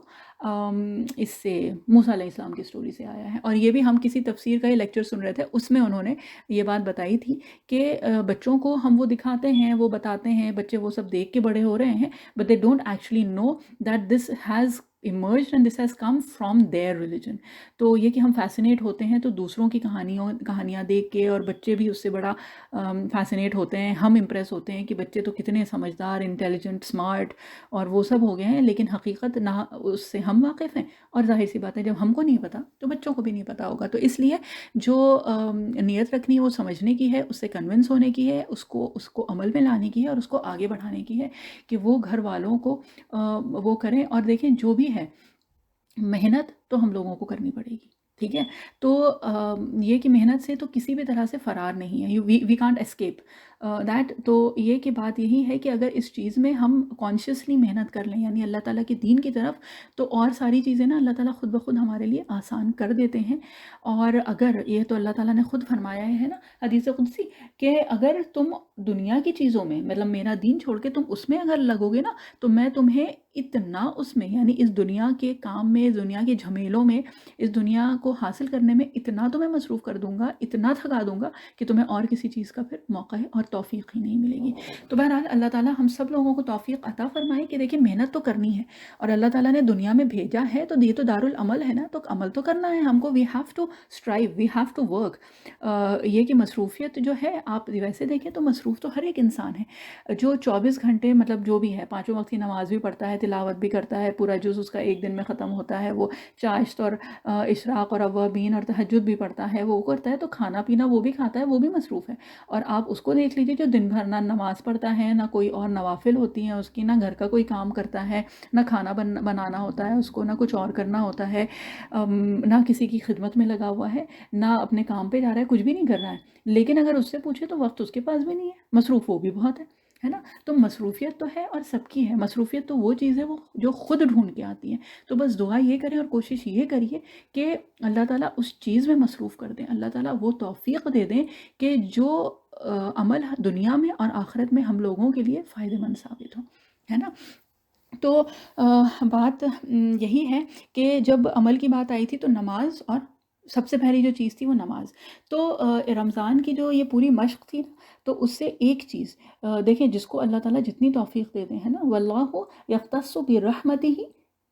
اس سے موسیٰ علیہ السلام کی سٹوری سے آیا ہے. اور یہ بھی ہم کسی تفسیر کا ہی لیکچر سن رہے تھے، اس میں انہوں نے یہ بات بتائی تھی کہ بچوں کو ہم وہ دکھاتے ہیں، وہ بتاتے ہیں، بچے وہ سب دیکھ کے بڑے ہو رہے ہیں، but they don't actually know that this has emerged and this has come from their religion. تو یہ کہ ہم فیسینیٹ ہوتے ہیں تو دوسروں کی کہانیاں دیکھ کے، اور بچے بھی اس سے بڑا فیسینیٹ ہوتے ہیں، ہم امپریس ہوتے ہیں کہ بچے تو کتنے سمجھدار، انٹیلیجنٹ، اسمارٹ اور وہ سب ہو گئے ہیں، لیکن حقیقت نہ اس سے ہم واقف ہیں. اور ظاہر سی بات ہے جب ہم کو نہیں پتا تو بچوں کو بھی نہیں پتا ہوگا. تو اس لیے جو نیت رکھنی ہے وہ سمجھنے کی ہے، اس سے کنونس ہونے کی ہے، اس کو عمل میں لانے کی ہے، اور اس کو آگے بڑھانے کی ہے کہ وہ گھر والوں کو وہ کریں. اور دیکھیں جو بھی ہے محنت تو ہم لوگوں کو کرنی پڑے گی، ٹھیک ہے. تو یہ کہ محنت سے تو کسی بھی طرح سے فرار نہیں ہے، وی کانٹ اسکیپ دیٹ. تو یہ کہ بات یہی ہے کہ اگر اس چیز میں ہم کانشیسلی محنت کر لیں، یعنی اللہ تعالیٰ کے دین کی طرف، تو اور ساری چیزیں نا اللہ تعالیٰ خود بخود ہمارے لیے آسان کر دیتے ہیں. اور اگر یہ تو اللہ تعالیٰ نے خود فرمایا ہے نا حدیث قدسی کہ اگر تم دنیا کی چیزوں میں، مطلب میرا دین چھوڑ کے تم اس میں اگر لگو گے نا، تو میں تمہیں اتنا اس میں، یعنی اس دنیا کے کام میں، اس دنیا کے جھمیلوں میں، اس دنیا کو حاصل کرنے میں اتنا تمہیں مصروف کر دوں گا، اتنا تھکا دوں گا کہ تمہیں اور کسی چیز کا پھر موقع اور توفیق ہی نہیں ملے گی. تو بہرحال اللہ تعالیٰ ہم سب لوگوں کو توفیق عطا فرمائے کہ دیکھیں محنت تو کرنی ہے، اور اللہ تعالیٰ نے دنیا میں بھیجا ہے تو یہ تو دارالعمل ہے نا، تو عمل تو کرنا ہے ہم کو. We have to strive, we have to work. یہ کہ مصروفیت جو ہے، آپ ویسے دیکھیں تو مصروف تو ہر ایک انسان ہے جو 24 گھنٹے مطلب جو بھی ہے، 5 وقت کی نماز بھی پڑھتا ہے، تلاوت بھی کرتا ہے، پورا جز اس کا ایک دن میں ختم ہوتا ہے، وہ چاشت اور اشراق اور اوابین اور تہجد بھی پڑھتا ہے، وہ کرتا ہے، تو کھانا پینا وہ بھی کھاتا ہے، وہ بھی مصروف ہے. اور آپ اس کو دیکھ لیجیے جو دن بھر نہ نماز پڑھتا ہے، نہ کوئی اور نوافل ہوتی ہیں اس کی، نہ گھر کا کوئی کام کرتا ہے، نہ کھانا بنانا ہوتا ہے اس کو، نہ کچھ اور کرنا ہوتا ہے، نہ کسی کی خدمت میں لگا ہوا ہے، نہ اپنے کام پہ جا رہا ہے، کچھ بھی نہیں کر رہا ہے. لیکن اگر اس سے پوچھے تو وقت اس کے پاس بھی نہیں ہے، مصروف وہ بھی بہت ہے نا. تو مصروفیت تو ہے اور سب کی ہے. مصروفیت تو وہ چیز ہے وہ جو خود ڈھونڈ کے آتی ہیں. تو بس دعا یہ کریں اور کوشش یہ کریے کہ اللہ تعالیٰ اس چیز میں مصروف کر دیں، اللہ تعالیٰ وہ توفیق دے دیں کہ جو عمل دنیا میں اور آخرت میں ہم لوگوں کے لیے فائدہ مند ثابت ہو، ہے نا. تو بات یہی ہے کہ جب عمل کی بات آئی تھی تو نماز، اور سب سے پہلی جو چیز تھی وہ نماز. تو رمضان کی جو یہ پوری مشق تھی تو اس سے ایک چیز دیکھیں، جس کو اللہ تعالیٰ جتنی توفیق دیتے ہیں نا، واللہ یختص برحمتہ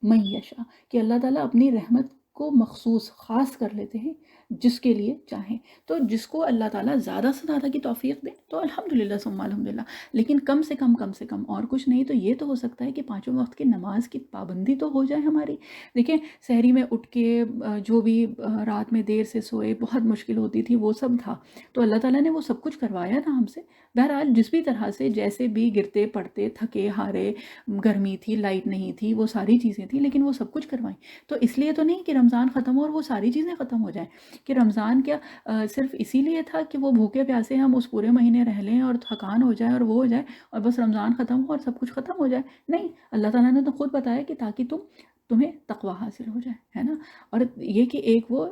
من یشاء، کہ اللہ تعالیٰ اپنی رحمت کو مخصوص خاص کر لیتے ہیں جس کے لیے چاہیں. تو جس کو اللہ تعالیٰ زیادہ سے زیادہ کی توفیق دے تو الحمدللہ ثم الحمدللہ، لیکن کم سے کم اور کچھ نہیں تو یہ تو ہو سکتا ہے کہ 5 وقت کی نماز کی پابندی تو ہو جائے ہماری. دیکھیں سحری میں اٹھ کے جو بھی رات میں دیر سے سوئے، بہت مشکل ہوتی تھی، وہ سب تھا، تو اللہ تعالیٰ نے وہ سب کچھ کروایا تھا ہم سے. بہرحال جس بھی طرح سے، جیسے بھی گرتے پڑتے، تھکے ہارے، گرمی تھی، لائٹ نہیں تھی، وہ ساری چیزیں تھیں، لیکن وہ سب کچھ کروائیں. تو اس لیے تو نہیں کہ رمضان ختم ہو اور وہ ساری چیزیں ختم ہو جائیں، کہ رمضان کیا صرف اسی لیے تھا کہ وہ بھوکے پیاسے ہم اس پورے مہینے رہ لیں اور تھکان ہو جائے اور وہ ہو جائے اور بس رمضان ختم ہو اور سب کچھ ختم ہو جائے؟ نہیں، اللہ تعالیٰ نے تو خود بتایا کہ تاکہ تمہیں تقوی حاصل ہو جائے، ہے نا. اور یہ کہ ایک وہ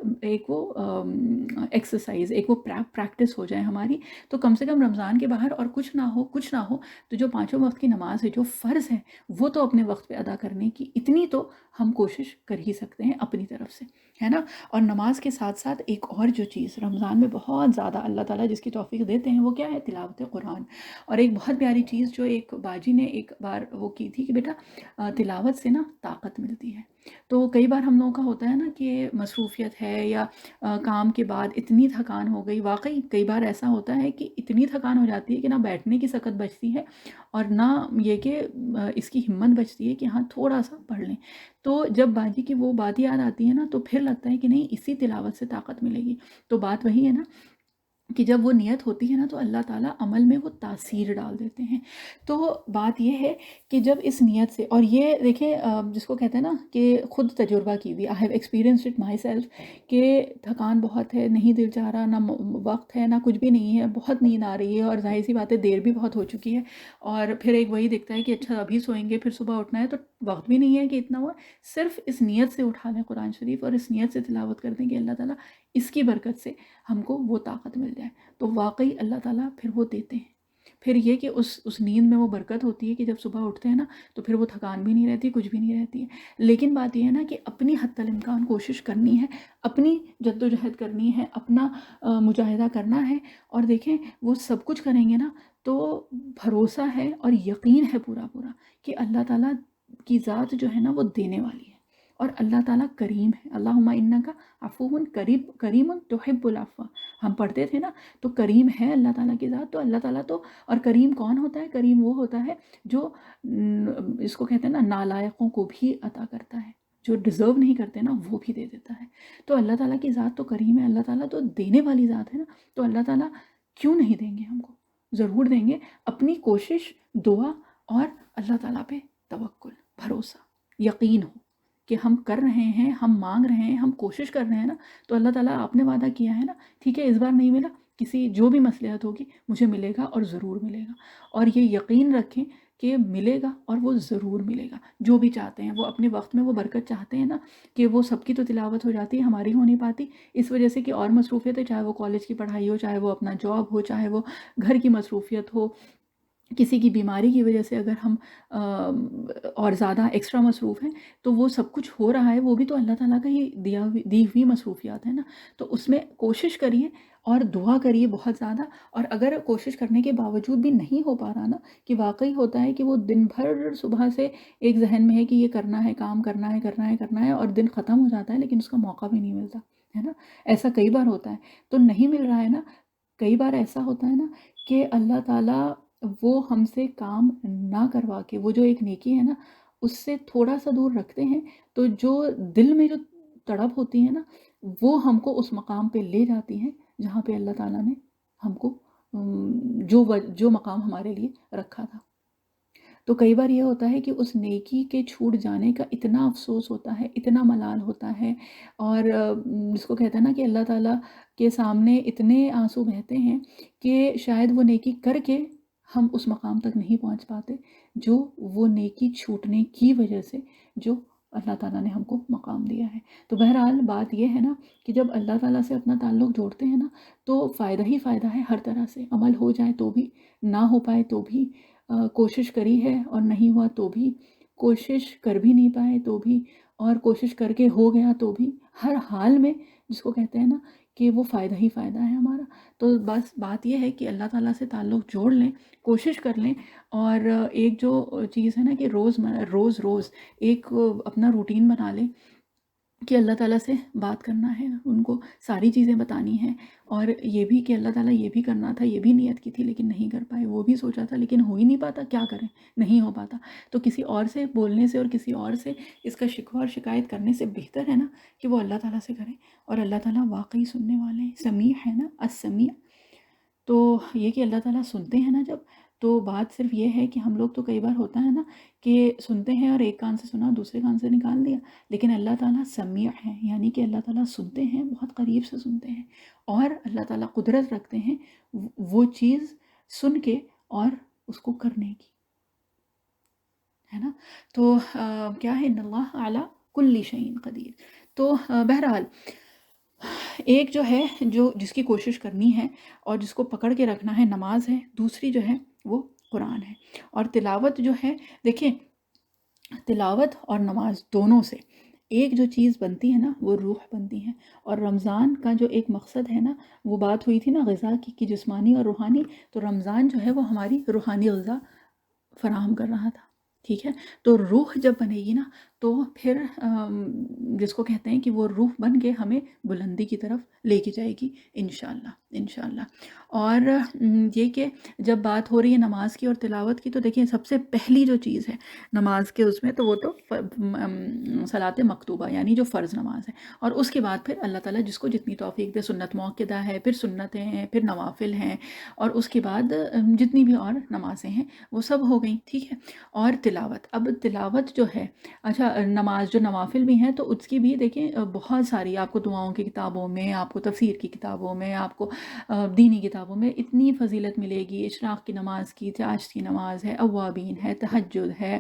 ایکسرسائز، ایک وہ پریکٹس ہو جائے ہماری. تو کم سے کم رمضان کے باہر اور کچھ نہ ہو تو جو 5 وقت کی نماز ہے، جو فرض ہے، وہ تو اپنے وقت پہ ادا کرنے کی اتنی تو ہم کوشش کر ہی سکتے ہیں اپنی طرف سے، ہے نا. اور نماز کے ساتھ ساتھ ایک اور جو چیز رمضان میں بہت زیادہ اللہ تعالیٰ جس کی توفیق دیتے ہیں وہ کیا ہے؟ تلاوت قرآن. اور ایک بہت پیاری چیز جو ایک باجی نے ایک بار وہ کی تھی کہ بیٹا تلاوت سے نا طاقت ملتی ہے. تو کئی بار ہم لوگوں کا ہوتا ہے نا کہ مصروفیت ہے یا کام کے بعد اتنی تھکان ہو گئی، واقعی کئی بار ایسا ہوتا ہے کہ اتنی تھکان ہو جاتی ہے کہ نہ بیٹھنے کی سکت بچتی ہے اور نہ یہ کہ اس کی ہمت بچتی ہے کہ ہاں تھوڑا سا پڑھ لیں. تو جب باجی کی وہ بات یاد آتی ہے نا تو پھر لگتا ہے کہ نہیں، اسی تلاوت سے طاقت ملے گی. تو بات وہی ہے نا کہ جب وہ نیت ہوتی ہے نا تو اللہ تعالیٰ عمل میں وہ تاثیر ڈال دیتے ہیں۔ تو بات یہ ہے کہ جب اس نیت سے، اور یہ دیکھیں جس کو کہتے ہیں نا کہ خود تجربہ کی ہوئی، I have experienced it my self, کہ تھکان بہت ہے، نہیں دل چاہ رہا، نہ وقت ہے، نہ کچھ بھی نہیں ہے، بہت نیند آ رہی ہے، اور ظاہر سی بات ہے دیر بھی بہت ہو چکی ہے، اور پھر ایک وہی دکھتا ہے کہ اچھا ابھی سوئیں گے، پھر صبح اٹھنا ہے، تو وقت بھی نہیں ہے کہ اتنا ہوا، صرف اس نیت سے اٹھا دیں قرآن شریف اور اس نیت سے تلاوت کر دیں کہ اللہ تعالیٰ اس کی برکت سے ہم کو وہ طاقت مل جائے، تو واقعی اللہ تعالیٰ پھر وہ دیتے ہیں۔ پھر یہ کہ اس نیند میں وہ برکت ہوتی ہے کہ جب صبح اٹھتے ہیں نا تو پھر وہ تھکان بھی نہیں رہتی، کچھ بھی نہیں رہتی ہے۔ لیکن بات یہ ہے نا کہ اپنی حتی الامکان کوشش کرنی ہے، اپنی جد و جہد کرنی ہے، اپنا مجاہدہ کرنا ہے، اور دیکھیں وہ سب کچھ کریں گے نا تو بھروسہ ہے اور یقین ہے پورا پورا کہ اللہ تعالیٰ کی ذات جو ہے نا وہ دینے والی ہے، اور اللہ تعالیٰ کریم ہے۔ اللہم انک عفو کریم تحب العفو، ہم پڑھتے تھے نا، تو کریم ہے اللہ تعالیٰ کی ذات، تو اللہ تعالیٰ تو، اور کریم کون ہوتا ہے؟ کریم وہ ہوتا ہے جو اس کو کہتے ہیں نا نالائقوں کو بھی عطا کرتا ہے، جو ڈیزرو نہیں کرتے نا وہ بھی دے دیتا ہے۔ تو اللہ تعالیٰ کی ذات تو کریم ہے، اللہ تعالیٰ تو دینے والی ذات ہے نا، تو اللہ تعالیٰ کیوں نہیں دیں گے ہم کو؟ ضرور دیں گے۔ اپنی کوشش، دعا اور اللہ تعالیٰ پہ توکل، بھروسہ، یقین ہو کہ ہم کر رہے ہیں، ہم مانگ رہے ہیں، ہم کوشش کر رہے ہیں نا، تو اللہ تعالیٰ آپ نے وعدہ کیا ہے نا، ٹھیک ہے اس بار نہیں ملا، کسی جو بھی مصلحت ہوگی مجھے ملے گا اور ضرور ملے گا، اور یہ یقین رکھیں کہ ملے گا اور وہ ضرور ملے گا۔ جو بھی چاہتے ہیں وہ اپنے وقت میں وہ برکت چاہتے ہیں نا، کہ وہ سب کی تو تلاوت ہو جاتی ہے، ہماری ہو نہیں پاتی اس وجہ سے کہ اور مصروفیت ہے، چاہے وہ کالج کی پڑھائی ہو، چاہے وہ اپنا جاب ہو، چاہے وہ گھر کی مصروفیت ہو، کسی کی بیماری کی وجہ سے اگر ہم اور زیادہ ایکسٹرا مصروف ہیں، تو وہ سب کچھ ہو رہا ہے، وہ بھی تو اللہ تعالیٰ کا ہی دی ہوئی مصروفیات ہیں نا، تو اس میں کوشش کریے اور دعا کریے بہت زیادہ۔ اور اگر کوشش کرنے کے باوجود بھی نہیں ہو پا رہا نا، کہ واقعی ہوتا ہے کہ وہ دن بھر صبح سے ایک ذہن میں ہے کہ یہ کرنا ہے، کام کرنا ہے کرنا ہے کرنا ہے، اور دن ختم ہو جاتا ہے لیکن اس کا موقع بھی نہیں ملتا ہے نا، ایسا کئی بار ہوتا ہے، تو نہیں مل رہا ہے نا، کئی بار ایسا ہوتا ہے نا کہ اللہ تعالیٰ وہ ہم سے کام نہ کروا کے، وہ جو ایک نیکی ہے نا اس سے تھوڑا سا دور رکھتے ہیں، تو جو دل میں جو تڑپ ہوتی ہے نا وہ ہم کو اس مقام پہ لے جاتی ہیں جہاں پہ اللہ تعالیٰ نے ہم کو جو مقام ہمارے لیے رکھا تھا۔ تو کئی بار یہ ہوتا ہے کہ اس نیکی کے چھوٹ جانے کا اتنا افسوس ہوتا ہے، اتنا ملال ہوتا ہے، اور جس کو کہتے ہیں نا کہ اللہ تعالیٰ کے سامنے اتنے آنسو بہتے ہیں کہ شاید وہ نیکی کر کے ہم اس مقام تک نہیں پہنچ پاتے جو وہ نیکی چھوٹنے کی وجہ سے جو اللہ تعالیٰ نے ہم کو مقام دیا ہے۔ تو بہرحال بات یہ ہے نا کہ جب اللہ تعالیٰ سے اپنا تعلق جوڑتے ہیں نا تو فائدہ ہی فائدہ ہے، ہر طرح سے عمل ہو جائے تو بھی، نہ ہو پائے تو بھی، کوشش کری ہے اور نہیں ہوا تو بھی، کوشش کر بھی نہیں پائے تو بھی، اور کوشش کر کے ہو گیا تو بھی، ہر حال میں جس کو کہتے ہیں نا کہ وہ فائدہ ہی فائدہ ہے ہمارا۔ تو بس بات یہ ہے کہ اللہ تعالیٰ سے تعلق جوڑ لیں، کوشش کر لیں، اور ایک جو چیز ہے نا کہ روز ایک اپنا روٹین بنا لیں کہ اللہ تعالیٰ سے بات کرنا ہے، ان کو ساری چیزیں بتانی ہیں، اور یہ بھی کہ اللہ تعالیٰ یہ بھی کرنا تھا، یہ بھی نیت کی تھی لیکن نہیں کر پائے، وہ بھی سوچا تھا لیکن ہو ہی نہیں پاتا، کیا کریں، نہیں ہو پاتا، تو کسی اور سے بولنے سے اور کسی اور سے اس کا شکوہ اور شکایت کرنے سے بہتر ہے نا کہ وہ اللہ تعالیٰ سے کریں، اور اللہ تعالیٰ واقعی سننے والے ہیں، سمیع ہے نا، السمیع۔ تو یہ کہ اللہ تعالیٰ سنتے ہیں نا جب، تو بات صرف یہ ہے کہ ہم لوگ تو کئی بار ہوتا ہے نا کہ سنتے ہیں اور ایک کان سے سنا دوسرے کان سے نکال دیا، لیکن اللہ تعالیٰ سمیع ہے، یعنی کہ اللہ تعالیٰ سنتے ہیں، بہت قریب سے سنتے ہیں، اور اللہ تعالیٰ قدرت رکھتے ہیں وہ چیز سن کے اور اس کو کرنے کی، ہے نا۔ تو کیا ہے، ان اللہ علی کل شیء قدیر۔ تو بہرحال ایک جو ہے جس کی کوشش کرنی ہے اور جس کو پکڑ کے رکھنا ہے نماز ہے، دوسری جو ہے وہ قرآن ہے، اور تلاوت جو ہے، دیکھیں تلاوت اور نماز دونوں سے ایک جو چیز بنتی ہے نا وہ روح بنتی ہے، اور رمضان کا جو ایک مقصد ہے نا، وہ بات ہوئی تھی نا غذا کی جسمانی اور روحانی، تو رمضان جو ہے وہ ہماری روحانی غذا فراہم کر رہا تھا، ٹھیک ہے۔ تو روح جب بنے گی نا تو پھر جس کو کہتے ہیں کہ وہ روح بن کے ہمیں بلندی کی طرف لے کے جائے گی انشاءاللہ انشاءاللہ۔ اور یہ کہ جب بات ہو رہی ہے نماز کی اور تلاوت کی، تو دیکھیں سب سے پہلی جو چیز ہے نماز کے اس میں، تو وہ تو صلاۃ مکتوبہ یعنی جو فرض نماز ہے، اور اس کے بعد پھر اللہ تعالیٰ جس کو جتنی توفیق دے، سنت موقدہ ہے، پھر سنتیں ہیں، پھر نوافل ہیں، اور اس کے بعد جتنی بھی اور نمازیں ہیں وہ سب ہو گئیں، ٹھیک ہے۔ اور تلاوت، اب تلاوت جو ہے، اچھا نماز جو نوافل بھی ہیں تو اس کی بھی دیکھیں بہت ساری آپ کو دعاؤں کی کتابوں میں، آپ کو تفسیر کی کتابوں میں، آپ کو دینی کتابوں میں اتنی فضیلت ملے گی۔ اشراق کی نماز کی، چاشت کی نماز ہے، اوابین ہے، تہجد ہے،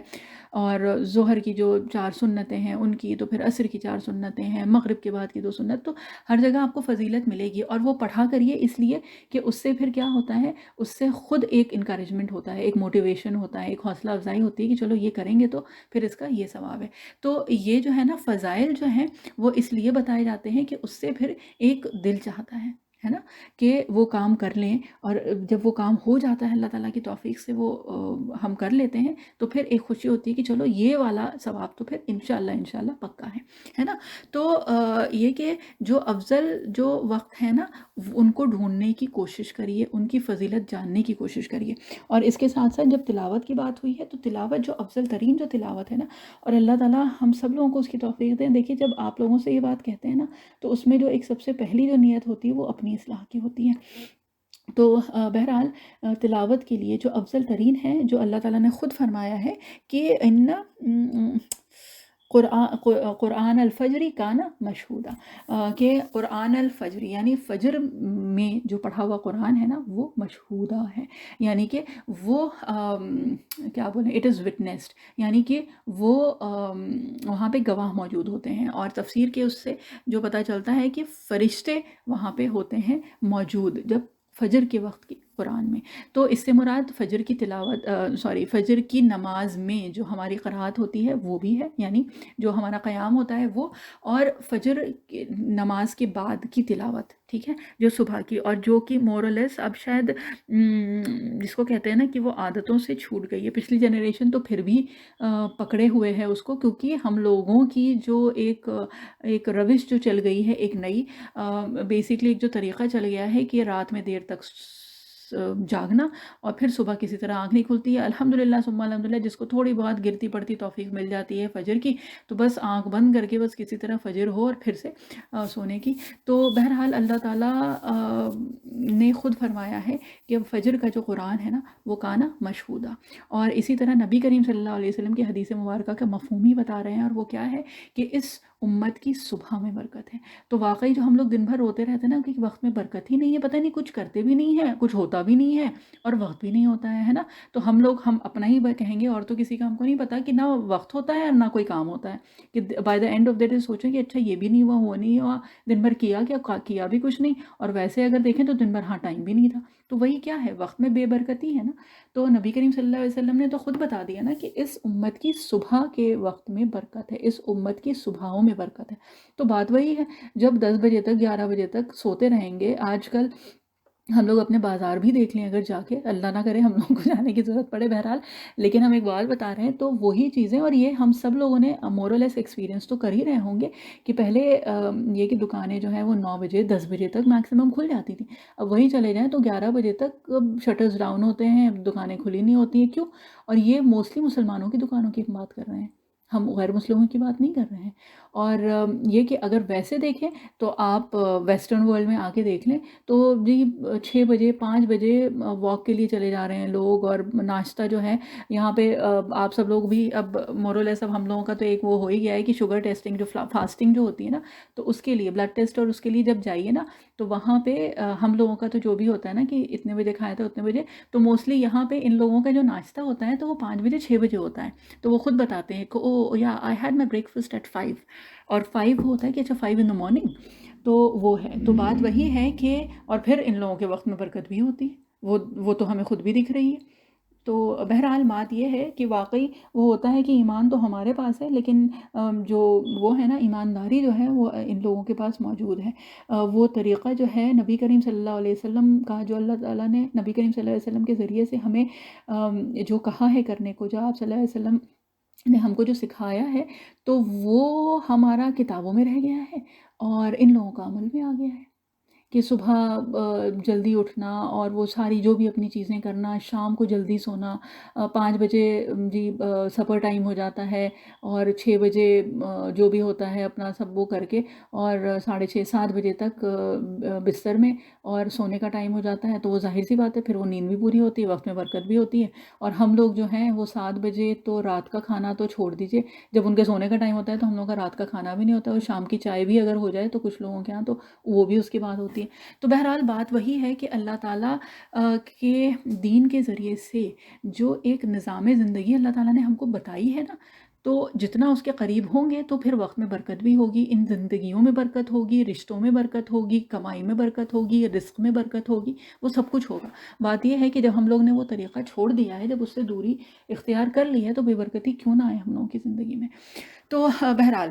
اور ظہر کی جو 4 سنتیں ہیں ان کی، تو پھر عصر کی 4 سنتیں ہیں، مغرب کے بعد کی 2 سنت، تو ہر جگہ آپ کو فضیلت ملے گی۔ اور وہ پڑھا کریے اس لیے کہ اس سے پھر کیا ہوتا ہے، اس سے خود ایک انکریجمنٹ ہوتا ہے، ایک موٹیویشن ہوتا ہے، ایک حوصلہ افزائی ہوتی ہے کہ چلو یہ کریں گے تو پھر اس کا یہ ثواب ہے۔ تو یہ جو ہے نا فضائل جو ہیں وہ اس لیے بتائے جاتے ہیں کہ اس سے پھر ایک دل چاہتا ہے نا کہ وہ کام کر لیں، اور جب وہ کام ہو جاتا ہے اللہ تعالیٰ کی توفیق سے، وہ ہم کر لیتے ہیں، تو پھر ایک خوشی ہوتی ہے کہ چلو یہ والا ثواب تو پھر انشاءاللہ انشاءاللہ پکا ہے نا۔ تو یہ کہ جو افضل جو وقت ہے نا، ان کو ڈھونڈنے کی کوشش کریے، ان کی فضیلت جاننے کی کوشش کریے۔ اور اس کے ساتھ ساتھ جب تلاوت کی بات ہوئی ہے، تو تلاوت جو افضل ترین جو تلاوت ہے نا، اور اللہ تعالیٰ ہم سب لوگوں کو اس کی توفیق دیں۔ دیکھیے جب آپ لوگوں سے یہ بات کہتے ہیں نا، تو اس میں جو ایک سب سے پہلی جو نیت ہوتی ہے وہ اپنی اصلاح کی ہوتی ہے۔ تو بہرحال تلاوت کے لیے جو افضل ترین ہے، جو اللہ تعالیٰ نے خود فرمایا ہے کہ قرآن الفجر کان مشہودا، کہ قرآن الفجر یعنی فجر میں جو پڑھا ہوا قرآن ہے نا وہ مشہودا ہے، یعنی کہ وہ کیا بولیں، اٹ از وٹنسڈ، یعنی کہ وہ وہاں پہ گواہ موجود ہوتے ہیں۔ اور تفسیر کے اس سے جو پتہ چلتا ہے کہ فرشتے وہاں پہ ہوتے ہیں موجود جب فجر کے وقت کی قرآن میں۔ تو اس سے مراد فجر کی تلاوت فجر کی نماز میں جو ہماری قرأت ہوتی ہے وہ بھی ہے، یعنی جو ہمارا قیام ہوتا ہے وہ، اور فجر نماز کے بعد کی تلاوت، ٹھیک ہے، جو صبح کی، اور جو کہ مورلیس اب شاید جس کو کہتے ہیں نا کہ وہ عادتوں سے چھوٹ گئی ہے۔ پچھلی جنریشن تو پھر بھی پکڑے ہوئے ہے اس کو، کیونکہ ہم لوگوں کی جو ایک روش جو چل گئی ہے، ایک نئی بیسکلی ایک جو طریقہ چل گیا ہے کہ رات میں دیر تک جاگنا اور پھر صبح کسی طرح آنکھ نہیں کھلتی ہے، الحمدللہ ثم الحمدللہ جس کو تھوڑی بہت گرتی پڑتی توفیق مل جاتی ہے فجر کی، تو بس آنکھ بند کر کے بس کسی طرح فجر ہو اور پھر سے سونے کی۔ تو بہرحال اللہ تعالیٰ نے خود فرمایا ہے کہ فجر کا جو قرآن ہے نا وہ کانا مشہودا، اور اسی طرح نبی کریم صلی اللہ علیہ وسلم کی حدیث مبارکہ کا مفہوم ہی بتا رہے ہیں، اور وہ کیا ہے کہ اس امت کی صبح میں برکت ہے۔ تو واقعی جو ہم لوگ دن بھر روتے رہتے ہیں نا کہ وقت میں برکت ہی نہیں ہے، پتہ نہیں کچھ کرتے بھی نہیں ہیں، کچھ ہوتا بھی نہیں ہے اور وقت بھی نہیں ہوتا ہے نا، تو ہم اپنا ہی کہیں گے، اور تو کسی کا ہم کو نہیں پتا کہ نہ وقت ہوتا ہے اور نہ کوئی کام ہوتا ہے، کہ by the and of the day سوچیں کہ اچھا یہ بھی نہیں ہوا، وہ نہیں ہوا، دن بھر کیا بھی کچھ نہیں، اور ویسے اگر دیکھیں تو دن بھر ہاں ٹائم بھی نہیں تھا، تو وہی کیا ہے، وقت میں بے برکتی ہے نا۔ تو نبی کریم صلی اللہ علیہ وسلم نے تو خود بتا دیا نا کہ اس امت کی صبح کے وقت میں برکت ہے، اس امت کی صبحوں میں برکت ہے۔ تو بات وہی ہے، جب 10 بجے تک 11 بجے تک سوتے رہیں گے، آج کل ہم لوگ اپنے بازار بھی دیکھ لیں، اگر جا کے، اللہ نہ کرے ہم لوگوں کو جانے کی ضرورت پڑے بہرحال، لیکن ہم ایک بات بتا رہے ہیں، تو وہی چیزیں، اور یہ ہم سب لوگوں نے مورلیس ایکسپیرینس تو کر ہی رہے ہوں گے کہ پہلے یہ کہ دکانیں جو ہیں وہ 9 بجے 10 بجے تک میکسیمم کھل جاتی تھیں، اب وہی چلے جائیں تو 11 بجے تک شٹرز ڈاؤن ہوتے ہیں، دکانیں کھلی نہیں ہوتی ہیں، کیوں؟ اور یہ موسٹلی مسلمانوں کی دکانوں کی بات کر رہے ہیں، ہم غیر مسلموں کی بات نہیں کر رہے ہیں۔ اور یہ کہ اگر ویسے دیکھیں تو آپ ویسٹرن ورلڈ میں آ کے دیکھ لیں تو جی 6 بجے 5 بجے واک کے لیے چلے جا رہے ہیں لوگ، اور ناشتہ جو ہے یہاں پہ آپ سب لوگ بھی اب مورلیس اب ہم لوگوں کا تو ایک وہ ہو ہی گیا ہے کہ شوگر ٹیسٹنگ جو فاسٹنگ جو ہوتی ہے نا، تو اس کے لیے بلڈ ٹیسٹ، اور اس کے لیے جب جائیے نا تو وہاں پہ ہم لوگوں کا تو جو بھی ہوتا ہے نا کہ اتنے بجے کھایا تھا اتنے بجے، تو موسٹلی یہاں پہ ان لوگوں کا جو ناشتہ ہوتا ہے تو وہ 5 بجے 6 بجے ہوتا ہے، تو وہ خود بتاتے ہیں کہ oh yeah I had my breakfast at 5، اور 5 ہوتا ہے کہ اچھا 5 in the morning، تو وہ ہے، تو بات وہی ہے کہ اور پھر ان لوگوں کے وقت میں برکت بھی ہوتی ہے، وہ تو ہمیں خود بھی دکھ رہی ہے۔ تو بہرحال بات یہ ہے کہ واقعی وہ ہوتا ہے کہ ایمان تو ہمارے پاس ہے، لیکن جو وہ ہے نا ایمانداری جو ہے وہ ان لوگوں کے پاس موجود ہے۔ وہ طریقہ جو ہے نبی کریم صلی اللہ علیہ وسلم کا، جو اللہ تعالیٰ نے نبی کریم صلی اللہ علیہ وسلم کے ذریعے سے ہمیں جو کہا ہے کرنے کو، جو آپ صلی اللہ علیہ وسلم نے ہم کو جو سکھایا ہے تو وہ ہمارا کتابوں میں رہ گیا ہے اور ان لوگوں کا عمل میں آ گیا ہے کہ صبح جلدی اٹھنا اور وہ ساری جو بھی اپنی چیزیں کرنا، شام کو جلدی سونا، 5 بجے جی سپر ٹائم ہو جاتا ہے اور 6 بجے جو بھی ہوتا ہے اپنا سب وہ کر کے اور 6:30 7 بجے تک بستر میں اور سونے کا ٹائم ہو جاتا ہے، تو وہ ظاہر سی بات ہے پھر وہ نیند بھی پوری ہوتی ہے، وقت میں برکت بھی ہوتی ہے۔ اور ہم لوگ جو ہیں وہ 7 بجے تو رات کا کھانا تو چھوڑ دیجیے، جب ان کے سونے کا ٹائم ہوتا ہے تو ہم لوگوں کا رات کا کھانا بھی نہیں ہوتا، اور شام کی چائے بھی اگر ہو جائے تو کچھ لوگوں کے یہاں تو وہ بھی اس کے بعد ہوتی ہے۔ تو بہرحال بات وہی ہے کہ اللہ تعالیٰ کے دین کے ذریعے سے جو ایک نظام زندگی اللہ تعالیٰ نے ہم کو بتائی ہے نا، تو جتنا اس کے قریب ہوں گے تو پھر وقت میں برکت بھی ہوگی، ان زندگیوں میں برکت ہوگی، رشتوں میں برکت ہوگی، کمائی میں برکت ہوگی، رزق میں برکت ہوگی، وہ سب کچھ ہوگا۔ بات یہ ہے کہ جب ہم لوگ نے وہ طریقہ چھوڑ دیا ہے، جب اس سے دوری اختیار کر لی ہے، تو بے برکتی کیوں نہ آئے ہم لوگوں کی زندگی میں۔ تو بہرحال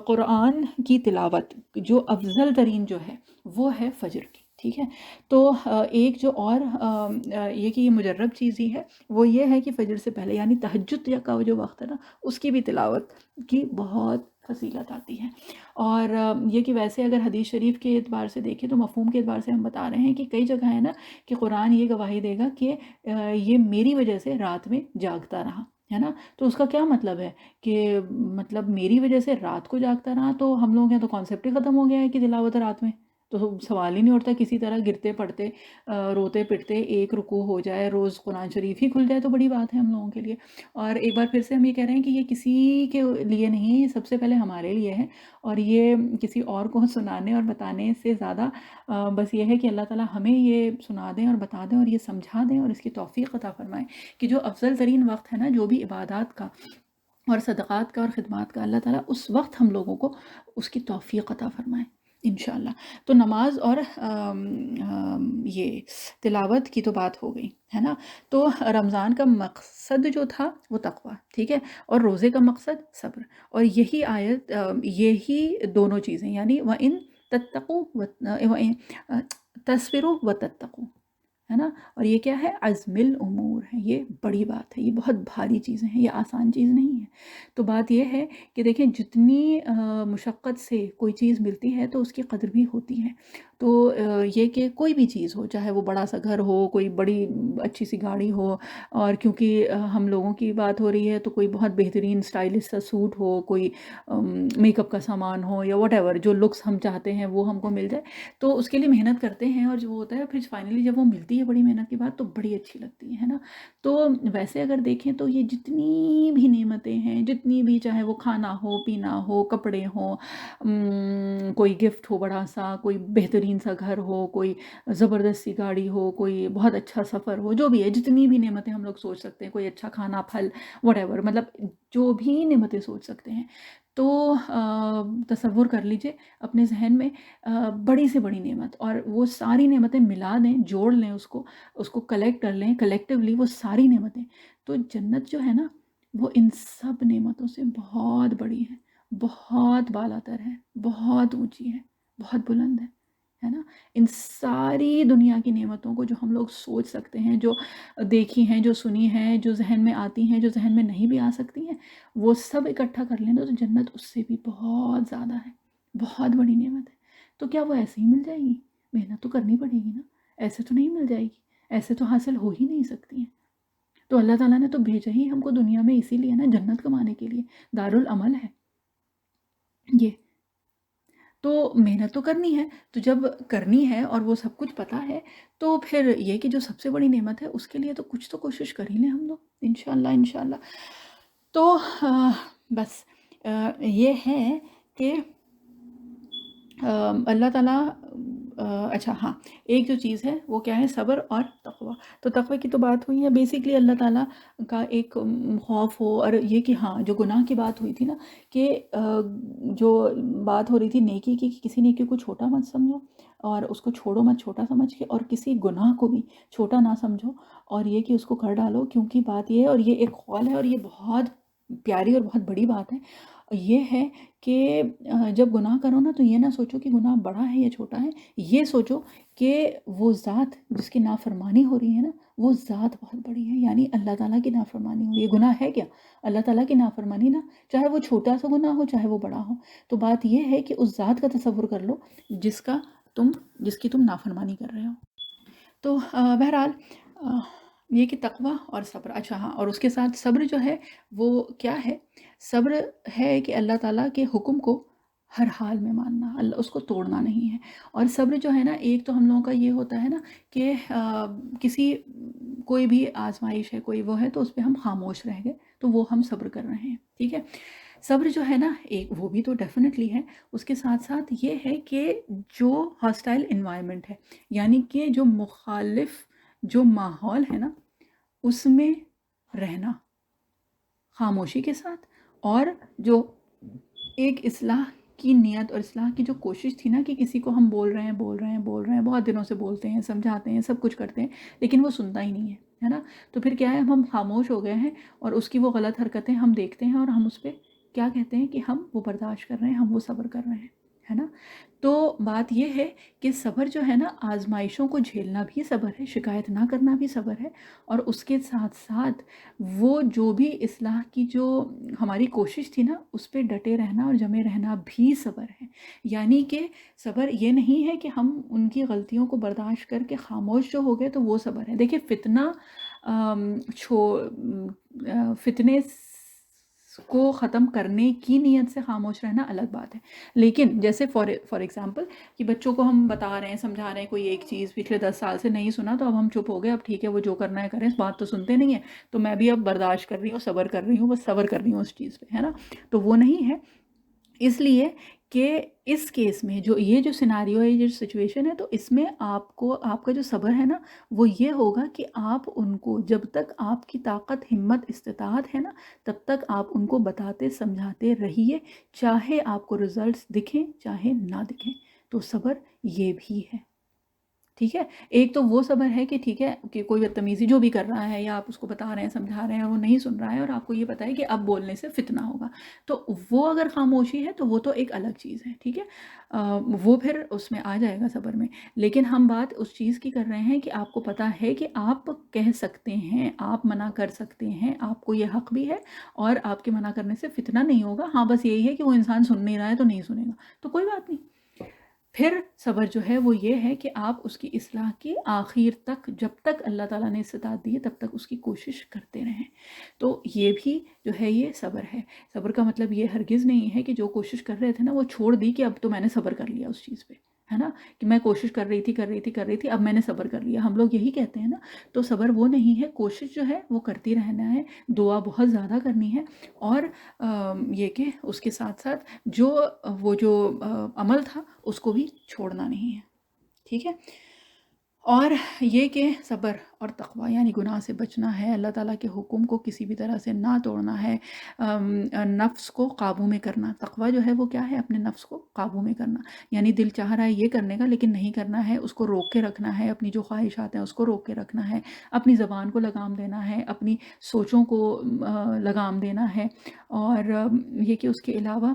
قرآن کی تلاوت جو افضل ترین جو ہے وہ ہے فجر کی، ٹھیک ہے۔ تو ایک جو اور یہ کہ یہ مجرب چیز ہی ہے وہ یہ ہے کہ فجر سے پہلے یعنی تہجد کا جو وقت ہے نا، اس کی بھی تلاوت کی بہت فضیلت آتی ہے۔ اور یہ کہ ویسے اگر حدیث شریف کے اعتبار سے دیکھیں تو مفہوم کے اعتبار سے ہم بتا رہے ہیں کہ کئی جگہ ہے نا کہ قرآن یہ گواہی دے گا کہ یہ میری وجہ سے رات میں جاگتا رہا، ہے نا۔ تو اس کا کیا مطلب ہے کہ مطلب میری وجہ سے رات کو جاگتا رہا، تو ہم لوگ ہیں تو کانسیپٹ ہی ختم ہو گیا ہے کہ تلاوت رات میں تو سوال ہی نہیں اٹھتا، کسی طرح گرتے پڑتے روتے پٹتے ایک رکوع ہو جائے، روز قرآن شریف ہی کھل جائے تو بڑی بات ہے ہم لوگوں کے لیے۔ اور ایک بار پھر سے ہم یہ کہہ رہے ہیں کہ یہ کسی کے لیے نہیں، یہ سب سے پہلے ہمارے لیے ہے، اور یہ کسی اور کو سنانے اور بتانے سے زیادہ بس یہ ہے کہ اللہ تعالیٰ ہمیں یہ سنا دیں اور بتا دیں اور یہ سمجھا دیں اور اس کی توفیق عطا فرمائیں کہ جو افضل ترین وقت ہے نا، جو بھی عبادات کا اور صدقات کا اور خدمات کا، اللہ تعالیٰ اس وقت ہم لوگوں کو اس کی توفیق عطا فرمائے انشاءاللہ۔ تو نماز اور یہ تلاوت کی تو بات ہو گئی ہے نا۔ تو رمضان کا مقصد جو تھا وہ تقوی، ٹھیک ہے، اور روزے کا مقصد صبر، اور یہی آیت یہی دونوں چیزیں یعنی وَإِن تَتَّقُوا وَإِن تَصْبِرُوا وَتَتَّقُوا، ہے نا۔ اور یہ کیا ہے؟ عزم الامور ہے، یہ بڑی بات ہے، یہ بہت بھاری چیزیں ہیں، یہ آسان چیز نہیں ہے۔ تو بات یہ ہے کہ دیکھیں جتنی مشقت سے کوئی چیز ملتی ہے تو اس کی قدر بھی ہوتی ہے۔ تو یہ کہ کوئی بھی چیز ہو، چاہے وہ بڑا سا گھر ہو، کوئی بڑی اچھی سی گاڑی ہو، اور کیونکہ ہم لوگوں کی بات ہو رہی ہے تو کوئی بہت بہترین اسٹائلش سا سوٹ ہو، کوئی میک اپ کا سامان ہو، یا واٹ ایور جو لکس ہم چاہتے ہیں وہ ہم کو مل جائے، تو اس کے لیے محنت کرتے ہیں، اور جو ہوتا ہے پھر فائنلی جب وہ ملتی ہے بڑی محنت کے بعد تو بڑی اچھی لگتی ہے نا۔ تو ویسے اگر دیکھیں تو یہ جتنی بھی نعمتیں ہیں، جتنی بھی، چاہے وہ کھانا ہو، پینا ہو، کپڑے ہوں، کوئی گفٹ ہو بڑا سا، کوئی بہترین سا گھر ہو، کوئی زبردست سی گاڑی ہو، کوئی بہت اچھا سفر ہو، جو بھی ہے، جتنی بھی نعمتیں ہم لوگ سوچ سکتے ہیں، کوئی اچھا کھانا، پھل، واٹ ایور، مطلب جو بھی نعمتیں سوچ سکتے ہیں، تو تصور کر لیجئے اپنے ذہن میں بڑی سے بڑی نعمت، اور وہ ساری نعمتیں ملا دیں، جوڑ لیں، اس کو کلیکٹ کر لیں کلیکٹیولی، وہ ساری نعمتیں، تو جنت جو ہے نا وہ ان سب نعمتوں سے بہت بڑی ہے، بہت بالا تر ہے، بہت اونچی ہے، بہت بلند ہے نا۔ ان ساری دنیا کی نعمتوں کو جو ہم لوگ سوچ سکتے ہیں، جو دیکھی ہیں، جو سنی ہیں، جو ذہن میں آتی ہیں، جو ذہن میں نہیں بھی آ سکتی ہیں، وہ سب اکٹھا کر لیں تو جنت اس سے بھی بہت زیادہ ہے، بہت بڑی نعمت ہے۔ تو کیا وہ ایسے ہی مل جائے گی؟ محنت تو کرنی پڑے گی نا، ایسے تو نہیں مل جائے گی، ایسے تو حاصل ہو ہی نہیں سکتی ہیں۔ تو اللہ تعالیٰ نے تو بھیجا ہی ہم کو دنیا میں اسی لیے نا، جنت کمانے کے لیے، دارالعمل ہے یہ۔ تو محنت تو کرنی ہے، تو جب کرنی ہے اور وہ سب کچھ پتہ ہے، تو پھر یہ کہ جو سب سے بڑی نعمت ہے اس کے لیے تو کچھ تو کوشش کر ہی لیں ہم لوگ، انشاءاللہ انشاءاللہ۔ تو بس یہ ہے کہ اللہ تعالیٰ اچھا ہاں، ایک جو چیز ہے وہ کیا ہے؟ صبر اور تقوی۔ تو تقوی کی تو بات ہوئی ہے، بیسکلی اللہ تعالیٰ کا ایک خوف ہو، اور یہ کہ ہاں جو گناہ کی بات ہوئی تھی نا، کہ جو بات ہو رہی تھی نیکی کی، کہ کسی نیکی کو چھوٹا مت سمجھو اور اس کو چھوڑو مت چھوٹا سمجھ کے، اور کسی گناہ کو بھی چھوٹا نہ سمجھو، اور یہ کہ اس کو کر ڈالو، کیونکہ بات یہ ہے، اور یہ ایک قول ہے اور یہ بہت پیاری اور بہت بڑی بات ہے، یہ ہے کہ جب گناہ کرو نا تو یہ نہ سوچو کہ گناہ بڑا ہے یا چھوٹا ہے، یہ سوچو کہ وہ ذات جس کی نافرمانی ہو رہی ہے نا، وہ ذات بہت بڑی ہے، یعنی اللہ تعالیٰ کی نافرمانی ہو رہی ہے۔ گناہ ہے کیا؟ اللہ تعالیٰ کی نافرمانی نا، چاہے وہ چھوٹا سا گناہ ہو چاہے وہ بڑا ہو۔ تو بات یہ ہے کہ اس ذات کا تصور کر لو جس کی تم نافرمانی کر رہے ہو۔ تو بہرحال یہ کہ تقوی اور صبر، اچھا ہاں، اور اس کے ساتھ صبر جو ہے وہ کیا ہے؟ صبر ہے کہ اللہ تعالیٰ کے حکم کو ہر حال میں ماننا، اللہ اس کو توڑنا نہیں ہے۔ اور صبر جو ہے نا، ایک تو ہم لوگوں کا یہ ہوتا ہے نا کہ کوئی بھی آزمائش ہے، کوئی وہ ہے تو اس پہ ہم خاموش رہ گئے تو وہ ہم صبر کر رہے ہیں، ٹھیک ہے۔ صبر جو ہے نا ایک وہ بھی تو ڈیفینیٹلی ہے، اس کے ساتھ ساتھ یہ ہے کہ جو ہاسٹائل انوائرمنٹ ہے، یعنی کہ جو مخالف جو ماحول ہے نا اس میں رہنا خاموشی کے ساتھ، اور جو ایک اصلاح کی نیت اور اصلاح کی جو کوشش تھی نا کہ کسی کو ہم بول رہے ہیں بہت دنوں سے بولتے ہیں، سمجھاتے ہیں، سب کچھ کرتے ہیں لیکن وہ سنتا ہی نہیں ہے نا، تو پھر کیا ہے، ہم خاموش ہو گئے ہیں اور اس کی وہ غلط حرکتیں ہم دیکھتے ہیں اور ہم اس پہ کیا کہتے ہیں کہ ہم وہ برداشت کر رہے ہیں، ہم وہ صبر کر رہے ہیں، ہے نا۔ تو بات یہ ہے کہ صبر جو ہے نا، آزمائشوں کو جھیلنا بھی صبر ہے، شکایت نہ کرنا بھی صبر ہے، اور اس کے ساتھ ساتھ وہ جو بھی اصلاح کی جو ہماری کوشش تھی نا اس پہ ڈٹے رہنا اور جمے رہنا بھی صبر ہے۔ یعنی کہ صبر یہ نہیں ہے کہ ہم ان کی غلطیوں کو برداشت کر کے خاموش جو ہو گئے تو وہ صبر ہے۔ دیکھیں فتنے کو ختم کرنے کی نیت سے خاموش رہنا الگ بات ہے، لیکن جیسے فار ایگزامپل کہ بچوں کو ہم بتا رہے ہیں، سمجھا رہے ہیں کوئی ایک چیز، پچھلے 10 سال سے نہیں سنا تو اب ہم چپ ہو گئے، اب ٹھیک ہے وہ جو کرنا ہے کریں، اس بات تو سنتے نہیں ہیں تو میں بھی اب برداشت کر رہی ہوں، صبر کر رہی ہوں، بس صبر کر رہی ہوں اس چیز پہ، ہے نا۔ تو وہ نہیں ہے، اس لیے کہ اس کیس میں یہ جو سیناریو ہے، یہ جو سچویشن ہے، تو اس میں آپ کا جو صبر ہے نا وہ یہ ہوگا کہ آپ ان کو جب تک آپ کی طاقت، ہمت، استطاعت ہے نا تب تک آپ ان کو بتاتے سمجھاتے رہیے، چاہے آپ کو رزلٹس دکھیں چاہے نہ دکھیں۔ تو صبر یہ بھی ہے، ٹھیک ہے۔ ایک تو وہ صبر ہے کہ ٹھیک ہے کہ کوئی بدتمیزی جو بھی کر رہا ہے یا آپ اس کو بتا رہے ہیں، سمجھا رہے ہیں اور وہ نہیں سن رہا ہے اور آپ کو یہ پتہ ہے کہ اب بولنے سے فتنہ ہوگا، تو وہ اگر خاموشی ہے تو وہ تو ایک الگ چیز ہے، ٹھیک ہے، وہ پھر اس میں آ جائے گا صبر میں۔ لیکن ہم بات اس چیز کی کر رہے ہیں کہ آپ کو پتہ ہے کہ آپ کہہ سکتے ہیں، آپ منع کر سکتے ہیں، آپ کو یہ حق بھی ہے اور آپ کے منع کرنے سے فتنہ نہیں ہوگا، ہاں بس یہی ہے کہ وہ انسان سن نہیں رہا ہے تو نہیں سنے گا، تو کوئی بات نہیں۔ پھر صبر جو ہے وہ یہ ہے کہ آپ اس کی اصلاح کی آخر تک، جب تک اللہ تعالیٰ نے استطاعت دی ہے تب تک اس کی کوشش کرتے رہیں، تو یہ بھی جو ہے یہ صبر ہے۔ صبر کا مطلب یہ ہرگز نہیں ہے کہ جو کوشش کر رہے تھے نا وہ چھوڑ دی کہ اب تو میں نے صبر کر لیا اس چیز پہ، ہے نا، کہ میں کوشش کر رہی تھی اب میں نے صبر کر لیا، ہم لوگ یہی کہتے ہیں نا، تو صبر وہ نہیں ہے، کوشش جو ہے وہ کرتی رہنا ہے، دعا بہت زیادہ کرنی ہے، اور یہ کہ اس کے ساتھ ساتھ وہ جو عمل تھا اس کو بھی چھوڑنا نہیں ہے، ٹھیک ہے۔ اور یہ کہ صبر اور تقوی یعنی گناہ سے بچنا ہے، اللہ تعالیٰ کے حکم کو کسی بھی طرح سے نہ توڑنا ہے، نفس کو قابو میں کرنا۔ تقوی جو ہے وہ کیا ہے؟ اپنے نفس کو قابو میں کرنا، یعنی دل چاہ رہا ہے یہ کرنے کا لیکن نہیں کرنا ہے، اس کو روک کے رکھنا ہے، اپنی جو خواہشات ہیں اس کو روک کے رکھنا ہے، اپنی زبان کو لگام دینا ہے، اپنی سوچوں کو لگام دینا ہے، اور یہ کہ اس کے علاوہ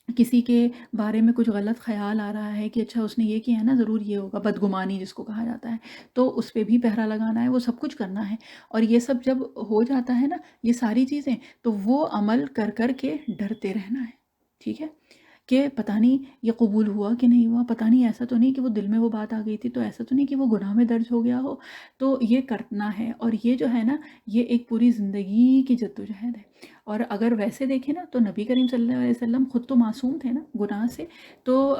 کسی کے بارے میں کچھ غلط خیال آ رہا ہے کہ اچھا اس نے یہ کیا ہے نا ضرور یہ ہوگا، بدگمانی جس کو کہا جاتا ہے، تو اس پہ بھی پہرا لگانا ہے، وہ سب کچھ کرنا ہے، اور یہ سب جب ہو جاتا ہے نا یہ ساری چیزیں، تو وہ عمل کر کر کے ڈرتے رہنا ہے، ٹھیک ہے، کہ پتہ نہیں یہ قبول ہوا کہ نہیں ہوا، پتہ نہیں ایسا تو نہیں کہ وہ دل میں وہ بات آ گئی تھی، تو ایسا تو نہیں کہ وہ گناہ میں درج ہو گیا ہو، تو یہ کرنا ہے، اور یہ جو ہے نا یہ ایک پوری زندگی کی جدوجہد ہے۔ اور اگر ویسے دیکھیں نا تو نبی کریم صلی اللہ علیہ وسلم خود تو معصوم تھے نا گناہ سے، تو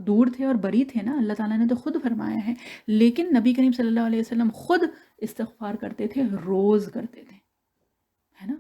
دور تھے اور بری تھے نا، اللہ تعالیٰ نے تو خود فرمایا ہے، لیکن نبی کریم صلی اللہ علیہ وسلم خود استغفار کرتے تھے، روز کرتے تھے، ہے نا۔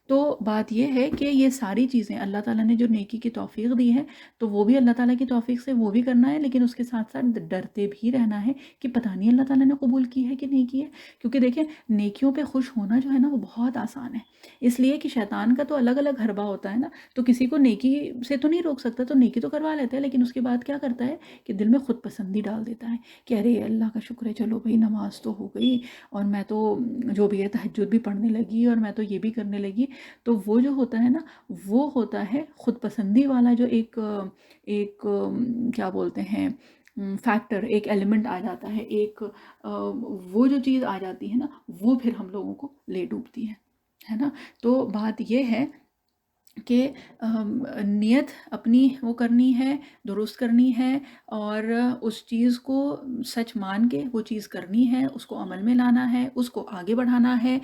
تو بات یہ ہے کہ یہ ساری چیزیں اللہ تعالیٰ نے جو نیکی کی توفیق دی ہے تو وہ بھی اللہ تعالیٰ کی توفیق سے وہ بھی کرنا ہے، لیکن اس کے ساتھ ساتھ ڈرتے بھی رہنا ہے کہ پتہ نہیں اللہ تعالیٰ نے قبول کی ہے کہ نہیں کی ہے، کیونکہ دیکھیں نیکیوں پہ خوش ہونا جو ہے نا وہ بہت آسان ہے، اس لیے کہ شیطان کا تو الگ الگ حربہ ہوتا ہے نا، تو کسی کو نیکی سے تو نہیں روک سکتا، تو نیکی تو کروا لیتا ہے، لیکن اس کے بعد کیا کرتا ہے کہ دل میں خود پسندی ڈال دیتا ہے کہ ارے اللہ کا شکر ہے، چلو بھائی نماز تو ہو گئی اور میں تو جو بھی ہے تہجد بھی پڑھنے لگی اور میں تو یہ بھی کرنے لگی، تو وہ جو ہوتا ہے نا وہ ہوتا ہے خود پسندی والا جو ایک کیا بولتے ہیں فیکٹر، ایک ایلیمنٹ آ جاتا ہے، ایک وہ جو چیز آ جاتی ہے نا وہ پھر ہم لوگوں کو لے ڈوبتی ہے نا۔ تو بات یہ ہے کہ نیت اپنی وہ کرنی ہے، درست کرنی ہے، اور اس چیز کو سچ مان کے وہ چیز کرنی ہے، اس کو عمل میں لانا ہے، اس کو آگے بڑھانا ہے،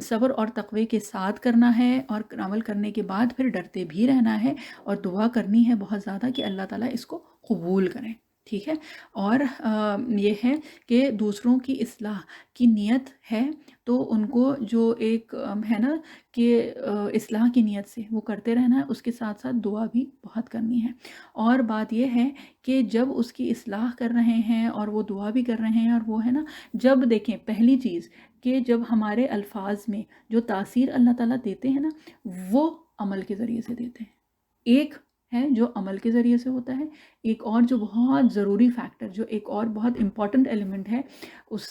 صبر اور تقوی کے ساتھ کرنا ہے، اور عمل کرنے کے بعد پھر ڈرتے بھی رہنا ہے، اور دعا کرنی ہے بہت زیادہ کہ اللہ تعالیٰ اس کو قبول کریں، ٹھیک ہے۔ اور یہ ہے کہ دوسروں کی اصلاح کی نیت ہے تو ان کو جو ایک ہے نا کہ اصلاح کی نیت سے وہ کرتے رہنا ہے، اس کے ساتھ ساتھ دعا بھی بہت کرنی ہے۔ اور بات یہ ہے کہ جب اس کی اصلاح کر رہے ہیں اور وہ دعا بھی کر رہے ہیں، اور وہ ہے نا جب دیکھیں پہلی چیز کہ جب ہمارے الفاظ میں جو تاثیر اللہ تعالیٰ دیتے ہیں نا وہ عمل کے ذریعے سے دیتے ہیں۔ ایک ہے جو عمل کے ذریعے سے ہوتا ہے، ایک اور جو بہت ضروری فیکٹر، جو ایک اور بہت امپورٹنٹ ایلیمنٹ ہے اس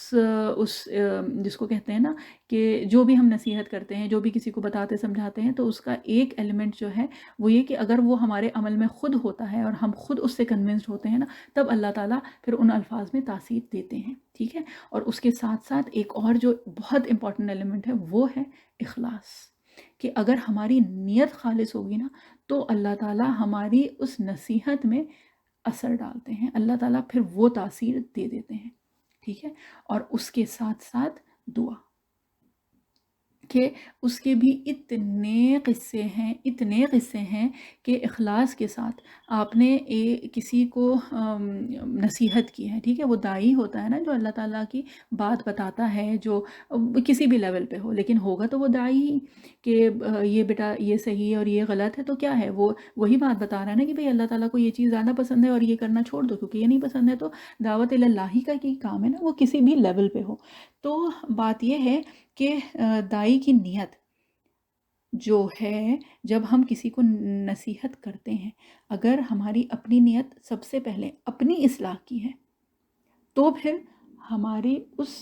جس کو کہتے ہیں نا کہ جو بھی ہم نصیحت کرتے ہیں، جو بھی کسی کو بتاتے سمجھاتے ہیں، تو اس کا ایک ایلیمنٹ جو ہے وہ یہ کہ اگر وہ ہمارے عمل میں خود ہوتا ہے اور ہم خود اس سے کنونسڈ ہوتے ہیں نا تب اللہ تعالیٰ پھر ان الفاظ میں تاثیر دیتے ہیں، ٹھیک ہے۔ اور اس کے ساتھ ساتھ ایک اور جو بہت امپورٹنٹ ایلیمنٹ ہے وہ ہے اخلاص، کہ اگر ہماری نیت خالص ہوگی نا تو اللہ تعالیٰ ہماری اس نصیحت میں اثر ڈالتے ہیں، اللہ تعالیٰ پھر وہ تاثیر دے دیتے ہیں، ٹھیک ہے۔ اور اس کے ساتھ ساتھ دعا، کہ اس کے بھی اتنے قصے ہیں کہ اخلاص کے ساتھ آپ نے کسی کو نصیحت کی ہے، ٹھیک ہے، وہ داعی ہوتا ہے نا جو اللہ تعالیٰ کی بات بتاتا ہے، جو کسی بھی لیول پہ ہو، لیکن ہوگا تو وہ داعی ہی کہ یہ بیٹا یہ صحیح ہے اور یہ غلط ہے، تو کیا ہے وہ وہی بات بتا رہا ہے نا کہ بھئی اللہ تعالیٰ کو یہ چیز زیادہ پسند ہے اور یہ کرنا چھوڑ دو کیونکہ یہ نہیں پسند ہے۔ تو دعوت اللہ کا کی کام ہے نا، وہ کسی بھی لیول پہ ہو۔ تو بات یہ ہے کہ داعی کی نیت جو ہے، جب ہم کسی کو نصیحت کرتے ہیں، اگر ہماری اپنی نیت سب سے پہلے اپنی اصلاح کی ہے تو پھر ہماری اس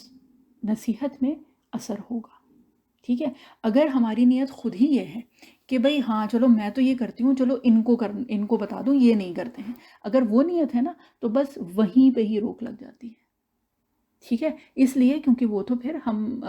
نصیحت میں اثر ہوگا، ٹھیک ہے۔ اگر ہماری نیت خود ہی یہ ہے کہ بھئی ہاں چلو میں تو یہ کرتی ہوں، چلو ان کو بتا دوں یہ نہیں کرتے ہیں، اگر وہ نیت ہے نا تو بس وہیں پہ ہی روک لگ جاتی ہے، ٹھیک ہے۔ اس لیے کیونکہ وہ تو پھر ہم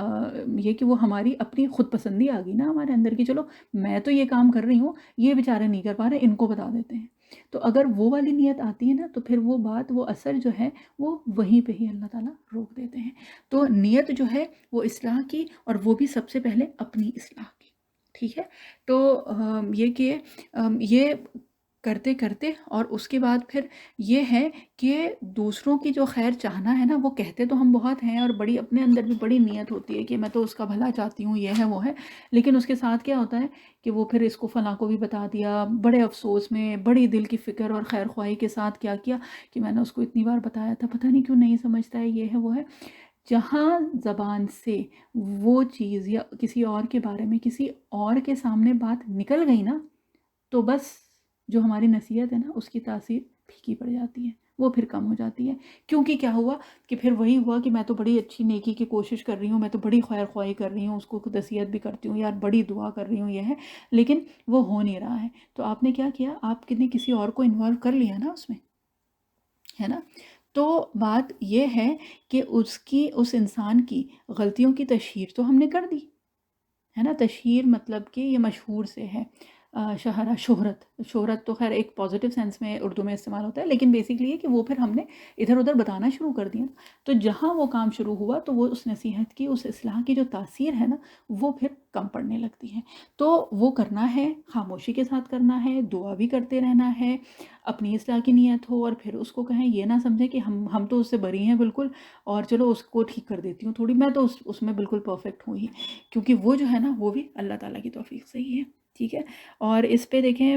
یہ کہ وہ ہماری اپنی خود پسندی آ گئی نا ہمارے اندر کی، چلو میں تو یہ کام کر رہی ہوں، یہ بیچارے نہیں کر پا رہے، ان کو بتا دیتے ہیں۔ تو اگر وہ والی نیت آتی ہے نا تو پھر وہ بات، وہ اثر جو ہے وہ وہیں پہ ہی اللہ تعالیٰ روک دیتے ہیں۔ تو نیت جو ہے وہ اصلاح کی، اور وہ بھی سب سے پہلے اپنی اصلاح کی، ٹھیک ہے۔ تو یہ کہ یہ کرتے کرتے، اور اس کے بعد پھر یہ ہے کہ دوسروں کی جو خیر چاہنا ہے نا، وہ کہتے تو ہم بہت ہیں اور بڑی اپنے اندر بھی بڑی نیت ہوتی ہے کہ میں تو اس کا بھلا چاہتی ہوں، یہ ہے وہ ہے، لیکن اس کے ساتھ کیا ہوتا ہے کہ وہ پھر اس کو فلاں کو بھی بتا دیا، بڑے افسوس میں، بڑی دل کی فکر اور خیر خواہی کے ساتھ کیا کیا کہ میں نے اس کو اتنی بار بتایا تھا، پتہ نہیں کیوں نہیں سمجھتا ہے، یہ ہے وہ ہے۔ جہاں زبان سے وہ چیز یا کسی اور کے بارے میں کسی اور کے سامنے بات نکل گئی نا تو بس جو ہماری نصیحت ہے نا اس کی تاثیر پھیکی پڑ جاتی ہے، وہ پھر کم ہو جاتی ہے، کیونکہ کیا ہوا کہ پھر وہی ہوا کہ میں تو بڑی اچھی نیکی کی کوشش کر رہی ہوں، میں تو بڑی خیر خواہی کر رہی ہوں، اس کو نصیحت بھی کرتی ہوں، یار بڑی دعا کر رہی ہوں، یہ ہے، لیکن وہ ہو نہیں رہا ہے۔ تو آپ نے کیا کیا، آپ نے کسی اور کو انوالو کر لیا نا اس میں، ہے نا۔ تو بات یہ ہے کہ اس انسان کی غلطیوں کی تشہیر تو ہم نے کر دی ہے نا۔ تشہیر مطلب کہ یہ مشہور سے ہے، شہرت تو خیر ایک پازیٹیو سینس میں اردو میں استعمال ہوتا ہے، لیکن بیسکلی یہ کہ وہ پھر ہم نے ادھر ادھر بتانا شروع کر دیا، تو جہاں وہ کام شروع ہوا تو وہ اس نصیحت کی، اس اصلاح کی جو تاثیر ہے نا وہ پھر کم پڑنے لگتی ہے۔ تو وہ کرنا ہے، خاموشی کے ساتھ کرنا ہے، دعا بھی کرتے رہنا ہے، اپنی اصلاح کی نیت ہو، اور پھر اس کو کہیں، یہ نہ سمجھے کہ ہم تو اس سے بری ہیں بالکل، اور چلو اس کو ٹھیک کر دیتی ہوں تھوڑی، میں تو اس میں بالکل پرفیکٹ ہوں ہی، کیونکہ وہ جو ہے نا وہ بھی اللہ تعالیٰ کی توفیق سے ہی ہے، ٹھیک ہے۔ اور اس پہ دیکھیں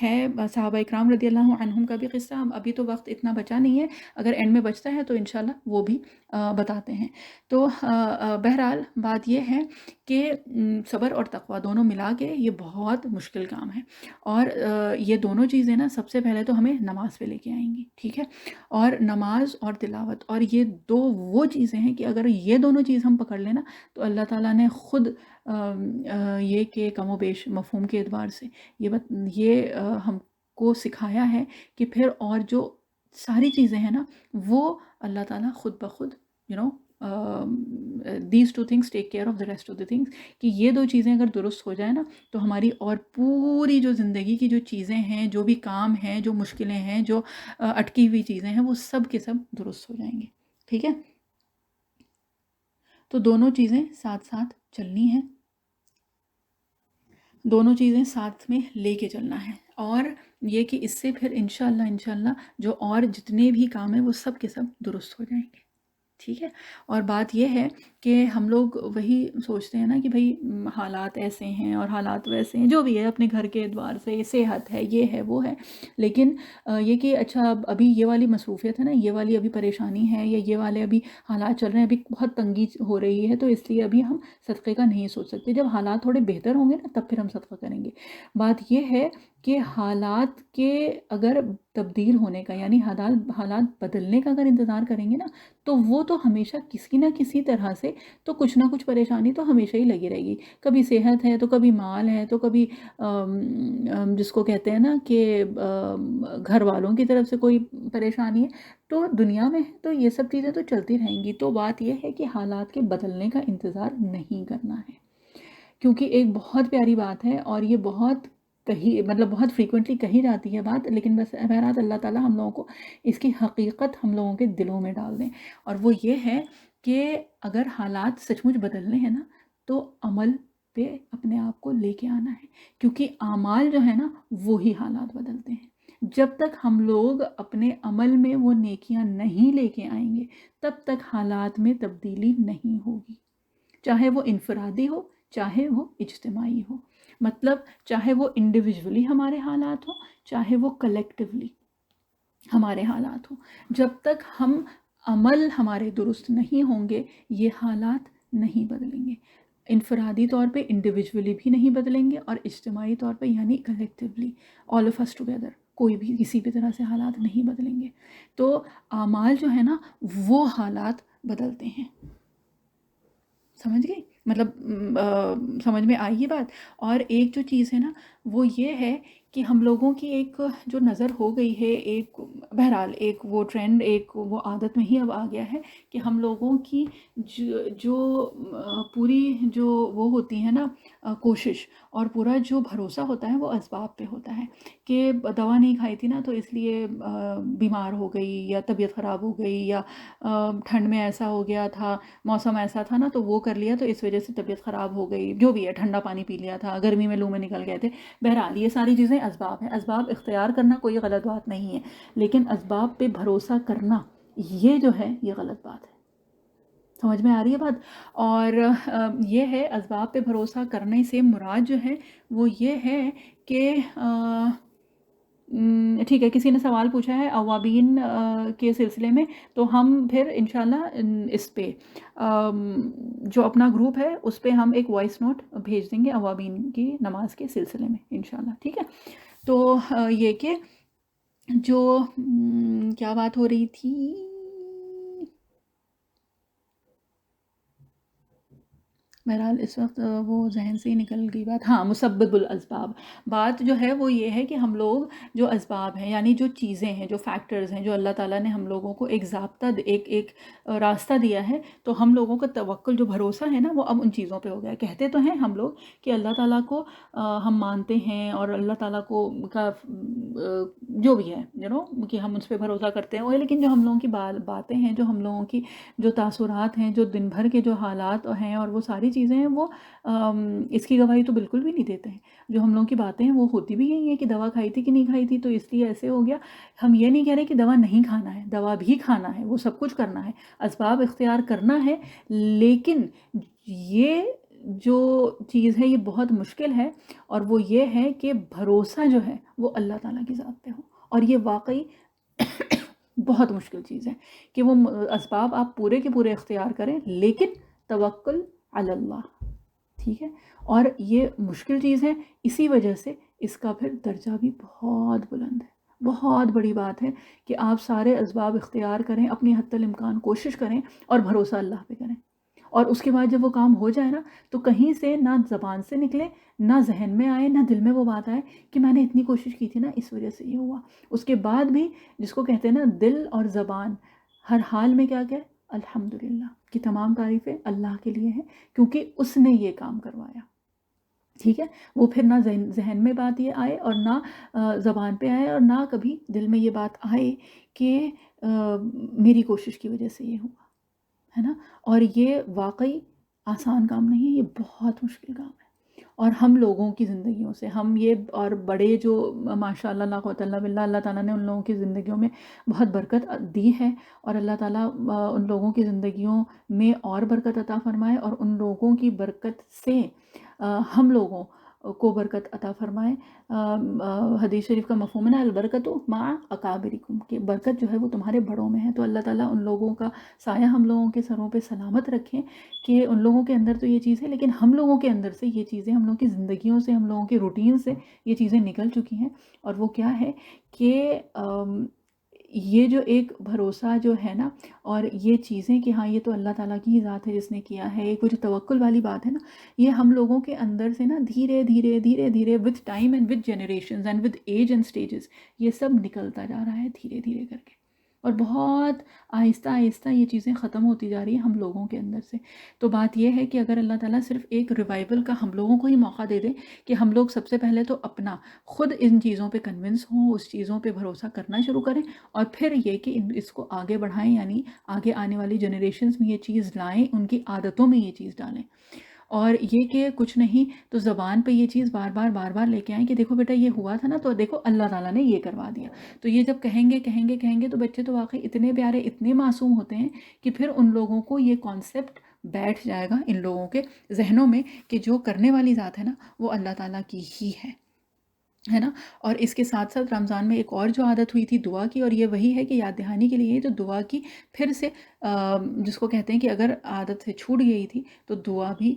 ہے صحابہ اکرام رضی اللہ عنہم کا بھی قصہ، ابھی تو وقت اتنا بچا نہیں ہے، اگر اینڈ میں بچتا ہے تو انشاءاللہ وہ بھی بتاتے ہیں۔ تو بہرحال بات یہ ہے کہ صبر اور تقوی دونوں ملا کے یہ بہت مشکل کام ہے، اور یہ دونوں چیزیں نا سب سے پہلے تو ہمیں نماز پہ لے کے آئیں گی، ٹھیک ہے۔ اور نماز اور تلاوت، اور یہ دو وہ چیزیں ہیں کہ اگر یہ دونوں چیز ہم پکڑ لیں نا تو اللہ تعالیٰ نے خود یہ کہ کم و بیش مفہوم کے اعتبار سے یہ ہم کو سکھایا ہے کہ پھر اور جو ساری چیزیں ہیں نا وہ اللہ تعالیٰ خود بخود these two things take care of the rest of the things, کہ یہ دو چیزیں اگر درست ہو جائیں نا تو ہماری اور پوری جو زندگی کی جو چیزیں ہیں، جو بھی کام ہیں، جو مشکلیں ہیں، جو اٹکی ہوئی چیزیں ہیں، وہ سب کے سب درست ہو جائیں گے. ٹھیک ہے، تو دونوں چیزیں ساتھ ساتھ چلنی ہیں، دونوں چیزیں ساتھ میں لے کے چلنا ہے، اور یہ کہ اس سے پھر انشاءاللہ جو اور جتنے بھی کام ہیں وہ سب کے سب درست ہو جائیں گے. ٹھیک ہے، اور بات یہ ہے کہ ہم لوگ وہی سوچتے ہیں نا کہ بھئی حالات ایسے ہیں اور حالات ویسے ہیں، جو بھی ہے اپنے گھر کے اعتبار سے، صحت ہے، یہ ہے وہ ہے، لیکن یہ کہ اچھا ابھی یہ والی مصروفیت ہے نا، یہ والی ابھی پریشانی ہے، یا یہ والے ابھی حالات چل رہے ہیں، ابھی بہت تنگی ہو رہی ہے، تو اس لیے ابھی ہم صدقے کا نہیں سوچ سکتے. جب حالات تھوڑے بہتر ہوں گے نا تب پھر ہم صدقہ کریں گے. بات یہ ہے کہ حالات کے اگر تبدیل ہونے کا، یعنی حالات بدلنے کا اگر انتظار کریں گے نا تو وہ تو ہمیشہ کسی نہ کسی طرح سے تو کچھ نہ کچھ پریشانی تو ہمیشہ ہی لگی رہے گی. کبھی صحت ہے تو کبھی مال ہے تو کبھی جس کو کہتے ہیں نا کہ گھر والوں کی طرف سے کوئی پریشانی ہے، تو دنیا میں ہے تو یہ سب چیزیں تو چلتی رہیں گی. تو بات یہ ہے کہ حالات کے بدلنے کا انتظار نہیں کرنا ہے، کیونکہ ایک بہت پیاری بات ہے اور یہ بہت بہت فریکوینٹلی کہی جاتی ہے بات، لیکن بس بہرحال اللہ تعالیٰ ہم لوگوں کو اس کی حقیقت ہم لوگوں کے دلوں میں ڈال دیں. اور وہ یہ ہے کہ اگر حالات سچ مچ بدلنے ہیں نا تو عمل پہ اپنے آپ کو لے کے آنا ہے، کیونکہ اعمال جو ہے نا وہی حالات بدلتے ہیں. جب تک ہم لوگ اپنے عمل میں وہ نیکیاں نہیں لے کے آئیں گے تب تک حالات میں تبدیلی نہیں ہوگی، چاہے وہ انفرادی ہو چاہے وہ اجتماعی ہو. مطلب چاہے وہ انڈیویجولی ہمارے حالات ہوں چاہے وہ کلیکٹیولی ہمارے حالات ہوں، جب تک ہم عمل ہمارے درست نہیں ہوں گے یہ حالات نہیں بدلیں گے. انفرادی طور پہ انڈیویجولی بھی نہیں بدلیں گے، اور اجتماعی طور پہ یعنی collectively all of us together کوئی بھی کسی بھی طرح سے حالات نہیں بدلیں گے. تو اعمال جو ہے نا وہ حالات بدلتے ہیں. سمجھ گئی؟ مطلب سمجھ میں آئی یہ بات. اور ایک جو چیز ہے نا وہ یہ ہے کہ ہم لوگوں کی ایک جو نظر ہو گئی ہے، ایک بہرحال ایک وہ ٹرینڈ، ایک وہ عادت میں ہی اب آ گیا ہے کہ ہم لوگوں کی جو پوری جو وہ ہوتی ہے نا کوشش اور پورا جو بھروسہ ہوتا ہے وہ اسباب پہ ہوتا ہے. کہ دوا نہیں کھائی تھی نا تو اس لیے بیمار ہو گئی، یا طبیعت خراب ہو گئی، یا ٹھنڈ میں ایسا ہو گیا تھا، موسم ایسا تھا نا تو وہ کر لیا تو اس وجہ سے طبیعت خراب ہو گئی، جو بھی ہے، ٹھنڈا پانی پی لیا تھا، گرمی میں لو میں نکل گئے تھے. بہرحال یہ ساری چیزیں اسباب ہیں. اسباب اختیار کرنا کوئی غلط بات نہیں ہے، لیکن اسباب پہ بھروسہ کرنا یہ جو ہے یہ غلط بات ہے. سمجھ میں آ رہی ہے بات؟ اور یہ ہے اسباب پہ بھروسہ کرنے سے مراد جو ہے وہ یہ ہے کہ ٹھیک ہے، کسی نے سوال پوچھا ہے اوابین کے سلسلے میں، تو ہم پھر انشاءاللہ اس پہ جو اپنا گروپ ہے اس پہ ہم ایک وائس نوٹ بھیج دیں گے اوابین کی نماز کے سلسلے میں انشاءاللہ. ٹھیک ہے، تو یہ کہ جو کیا بات ہو رہی تھی، بہرحال اس وقت وہ ذہن سے ہی نکل گئی بات. ہاں، مسبب الاسباب. بات جو ہے وہ یہ ہے کہ ہم لوگ جو اسباب ہیں، یعنی جو چیزیں ہیں، جو فیکٹرز ہیں، جو اللہ تعالیٰ نے ہم لوگوں کو ایک ضابطہ ایک راستہ دیا ہے، تو ہم لوگوں کا توکل جو بھروسہ ہے نا وہ اب ان چیزوں پہ ہو گیا ہے. کہتے تو ہیں ہم لوگ کہ اللہ تعالیٰ کو ہم مانتے ہیں، اور اللہ تعالیٰ کو کا جو بھی ہے کہ ہم اس پہ بھروسہ کرتے ہیں، لیکن جو ہم لوگوں کی باتیں ہیں، جو ہم لوگوں کی جو تاثرات ہیں، جو دن بھر کے جو حالات ہیں اور وہ ساری چیزیں ہیں، وہ اس کی گواہی تو بالکل بھی نہیں دیتے ہیں. جو ہم لوگوں کی باتیں ہیں وہ ہوتی بھی یہی ہیں کہ دوا کھائی تھی کہ نہیں کھائی تھی تو اس لیے ایسے ہو گیا. ہم یہ نہیں کہہ رہے کہ دوا نہیں کھانا ہے، دوا بھی کھانا ہے، وہ سب کچھ کرنا ہے، اسباب اختیار کرنا ہے، لیکن یہ جو چیز ہے یہ بہت مشکل ہے، اور وہ یہ ہے کہ بھروسہ جو ہے وہ اللہ تعالیٰ کی ذات پہ ہو. اور یہ واقعی بہت مشکل چیز ہے کہ وہ اسباب آپ پورے کے پورے اختیار کریں، لیکن توکل علی اللہ. ٹھیک ہے، اور یہ مشکل چیز ہے، اسی وجہ سے اس کا پھر درجہ بھی بہت بلند ہے. بہت بڑی بات ہے کہ آپ سارے اسباب اختیار کریں، اپنی حتی الامکان کوشش کریں اور بھروسہ اللہ پہ کریں. اور اس کے بعد جب وہ کام ہو جائے نا تو کہیں سے نہ زبان سے نکلے، نہ ذہن میں آئے، نہ دل میں وہ بات آئے کہ میں نے اتنی کوشش کی تھی نا، اس وجہ سے یہ ہوا۔ اس کے بعد بھی جس کو کہتے ہیں نا دل اور زبان ہر حال میں کیا کہ الحمدللہ کی تمام تعریفیں اللہ کے لیے ہیں، کیونکہ اس نے یہ کام کروایا، ٹھیک ہے۔ وہ پھر نہ ذہن میں بات یہ آئے اور نہ زبان پہ آئے اور نہ کبھی دل میں یہ بات آئے کہ میری کوشش کی وجہ سے یہ ہوا، ہے نا۔ اور یہ واقعی آسان کام نہیں ہے، یہ بہت مشکل کام ہے۔ اور ہم لوگوں کی زندگیوں سے ہم یہ، اور بڑے جو ماشاء اللہ لا قوت الا باللہ، اللہ تعالیٰ نے ان لوگوں کی زندگیوں میں بہت برکت دی ہے، اور اللہ تعالیٰ ان لوگوں کی زندگیوں میں اور برکت عطا فرمائے، اور ان لوگوں کی برکت سے ہم لوگوں کو برکت عطا فرمائے۔ حدیث شریف کا مفہوم ہے نا البرکت مع اکابرکم، کہ برکت جو ہے وہ تمہارے بڑوں میں ہے۔ تو اللہ تعالیٰ ان لوگوں کا سایہ ہم لوگوں کے سروں پہ سلامت رکھیں کہ ان لوگوں کے اندر تو یہ چیز ہے، لیکن ہم لوگوں کے اندر سے یہ چیزیں، ہم لوگوں کی زندگیوں سے، ہم لوگوں کے روٹین سے یہ چیزیں نکل چکی ہیں۔ اور وہ کیا ہے کہ یہ جو ایک بھروسہ جو ہے نا، اور یہ چیزیں کہ ہاں یہ تو اللہ تعالیٰ کی ہی ذات ہے جس نے کیا ہے، ایک وہ جو توکل والی بات ہے نا، یہ ہم لوگوں کے اندر سے نا دھیرے دھیرے دھیرے دھیرے with time and with generations and with age and stages یہ سب نکلتا جا رہا ہے دھیرے دھیرے کر کے، اور بہت آہستہ آہستہ یہ چیزیں ختم ہوتی جا رہی ہیں ہم لوگوں کے اندر سے۔ تو بات یہ ہے کہ اگر اللہ تعالیٰ صرف ایک ریوائول کا ہم لوگوں کو ہی موقع دے دے کہ ہم لوگ سب سے پہلے تو اپنا خود ان چیزوں پہ کنونس ہوں، اس چیزوں پہ بھروسہ کرنا شروع کریں، اور پھر یہ کہ اس کو آگے بڑھائیں، یعنی آگے آنے والی جنریشنز میں یہ چیز لائیں، ان کی عادتوں میں یہ چیز ڈالیں، اور یہ کہ کچھ نہیں تو زبان پہ یہ چیز بار بار بار بار لے کے آئیں کہ دیکھو بیٹا یہ ہوا تھا نا، تو دیکھو اللہ تعالیٰ نے یہ کروا دیا۔ تو یہ جب کہیں گے کہیں گے کہیں گے تو بچے تو واقعی اتنے پیارے، اتنے معصوم ہوتے ہیں کہ پھر ان لوگوں کو یہ کانسیپٹ بیٹھ جائے گا ان لوگوں کے ذہنوں میں کہ جو کرنے والی ذات ہے نا وہ اللہ تعالیٰ کی ہی ہے نا۔ اور اس کے ساتھ ساتھ رمضان میں ایک اور جو عادت ہوئی تھی دعا کی، اور یہ وہی ہے کہ یاد دہانی کے لیے تو دعا کی پھر سے، جس کو کہتے ہیں کہ اگر عادت سے چھوٹ گئی تھی تو دعا بھی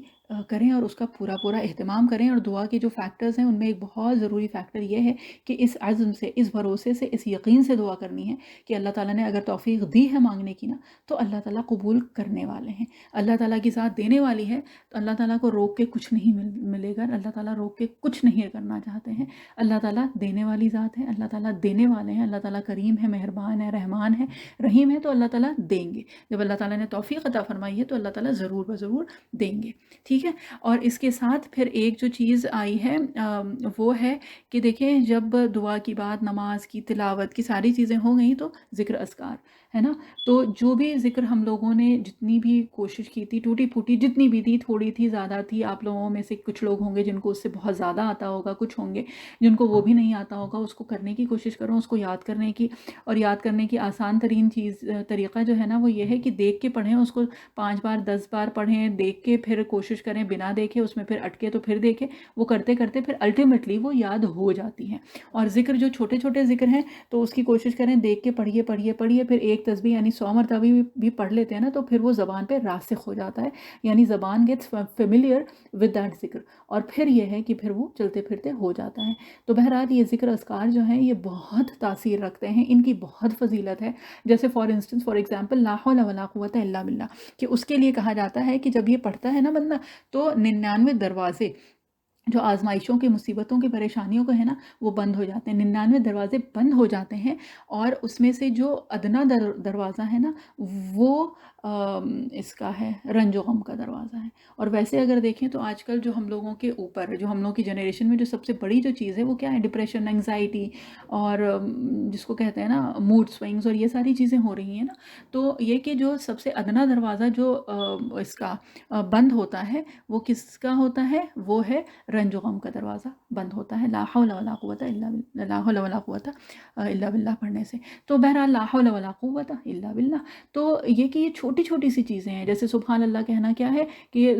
کریں اور اس کا پورا پورا اہتمام کریں۔ اور دعا کے جو فیکٹرز ہیں ان میں ایک بہت ضروری فیکٹر یہ ہے کہ اس عزم سے، اس بھروسے سے، اس یقین سے دعا کرنی ہے کہ اللہ تعالیٰ نے اگر توفیق دی ہے مانگنے کی نا تو اللہ تعالیٰ قبول کرنے والے ہیں، اللہ تعالیٰ کی ذات دینے والی ہے، تو اللہ تعالیٰ کو روک کے کچھ نہیں ملے گا، اللہ تعالیٰ روک کے کچھ نہیں کرنا چاہتے ہیں۔ اللہ تعالیٰ دینے والی ذات ہے، اللہ تعالیٰ دینے والے ہیں، اللہ تعالیٰ کریم ہے، مہربان ہے، رحمان ہے، رحیم ہے، تو اللہ تعالیٰ دیں گے۔ جب اللہ تعالیٰ نے توفیق عطا فرمائی ہے تو اللہ تعالیٰ ضرور بضرور دیں گے، ٹھیک ہے۔ اور اس کے ساتھ پھر ایک جو چیز آئی ہے وہ ہے کہ دیکھیں جب دعا کی بات، نماز کی، تلاوت کی ساری چیزیں ہو گئیں تو ذکر اذکار ہے نا۔ تو جو بھی ذکر ہم لوگوں نے جتنی بھی کوشش کی تھی، ٹوٹی پھوٹی جتنی بھی تھی، تھوڑی تھی زیادہ تھی، آپ لوگوں میں سے کچھ لوگ ہوں گے جن کو اس سے بہت زیادہ آتا ہوگا، کچھ ہوں گے جن کو وہ بھی نہیں آتا ہوگا، اس کو کرنے کی کوشش کرو، اس کو یاد کرنے کی۔ اور یاد کرنے کی آسان ترین طریقہ جو ہے نا وہ یہ ہے کہ دیکھ کے پڑھیں، اس کو 5 بار 10 بار پڑھیں، دیکھ کے پھر کوشش کریں، بنا دیکھے اس میں پھر اٹکے تو پھر دیکھیں، وہ کرتے کرتے پھر الٹیمیٹلی وہ یاد ہو جاتی ہیں۔ اور ذکر جو چھوٹے چھوٹے ذکر ہیں تو اس کی کوشش کریں دیکھ کے پڑھیے پڑھیے پڑھیے، پھر ایک تسبیح یعنی 100 مرتبہ بھی پڑھ لیتے ہیں نا تو پھر وہ زبان پہ راسخ ہو جاتا ہے، یعنی زبان گیٹس فیملیئر ود دیٹ ذکر، اور پھر یہ ہے کہ پھر وہ چلتے پھرتے ہو جاتا ہے۔ تو بہرحال یہ ذکر اذکار جو ہیں یہ بہت تاثیر رکھتے ہیں، ان کی بہت فضیلت ہے۔ جیسے فار ایگزامپل لا حول ولا قوت الا باللہ، کہ اس کے لیے کہا جاتا ہے کہ جب یہ پڑھتا ہے نا بندہ تو 99 دروازے جو آزمائشوں کی، مصیبتوں کی، پریشانیوں کے ہیں نا وہ بند ہو جاتے ہیں، 99 دروازے بند ہو جاتے ہیں، اور اس میں سے جو ادنا دروازہ ہے نا وہ اس کا ہے رنج و غم کا دروازہ ہے۔ اور ویسے اگر دیکھیں تو آج کل جو ہم لوگوں کے اوپر، جو ہم لوگوں کی جنریشن میں جو سب سے بڑی جو چیز ہے وہ کیا ہے، ڈپریشن، انگزائٹی، اور جس کو کہتے ہیں نا موڈ سوئنگز، اور یہ ساری چیزیں ہو رہی ہیں نا۔ تو یہ کہ جو سب سے ادنا دروازہ جو اس کا بند ہوتا ہے وہ کس کا ہوتا ہے، وہ ہے رنج و غم کا دروازہ بند ہوتا ہے لا حول ولا قوت الا باللہ، لا حول ولا قوت الا باللہ پڑھنے سے۔ تو بہرحال لا حول ولا قوت الا باللہ، تو یہ کہ یہ چھوٹی چھوٹی سی چیزیں ہیں، جیسے سبحان اللہ کہنا کیا ہے کہ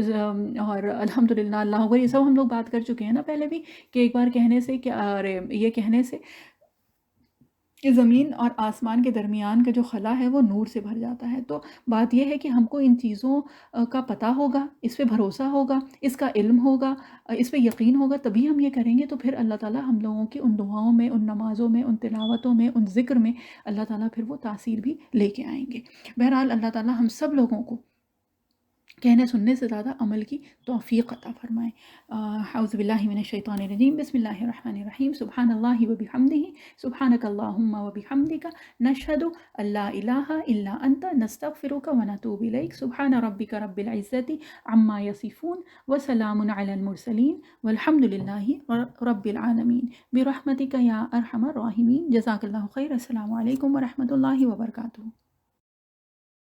اور الحمدللہ، اللہ اکبر، یہ سب ہم لوگ بات کر چکے ہیں نا پہلے بھی، کہ ایک بار کہنے سے کہ یہ کہنے سے کہ زمین اور آسمان کے درمیان کا جو خلا ہے وہ نور سے بھر جاتا ہے۔ تو بات یہ ہے کہ ہم کو ان چیزوں کا پتہ ہوگا، اس پہ بھروسہ ہوگا، اس کا علم ہوگا، اس پہ یقین ہوگا، تبھی ہم یہ کریں گے۔ تو پھر اللہ تعالیٰ ہم لوگوں کی ان دعاؤں میں، ان نمازوں میں، ان تلاوتوں میں، ان ذکر میں اللہ تعالیٰ پھر وہ تاثیر بھی لے کے آئیں گے۔ بہرحال اللہ تعالیٰ ہم سب لوگوں کو کہنے سننے سے زیادہ عمل کی توفیق عطا فرمائے۔ اعوذ باللہ من الشیطان الرجیم، بسم اللہ الرحمن الرحیم، سبحان اللہ و بحمدہ، سبحانک اللہم و بحمدک، نشہد ان لا الہ الا انت، نستغفرک و نتوب الیک، سبحان ربک رب العزت عما یصفون، وسلام علی المرسلین، والحمد للہ رب العالمین، برحمتک یا ارحم الراحمین۔ جزاک اللہ خیر۔ السلام علیکم ورحمۃ اللہ وبرکاتہ۔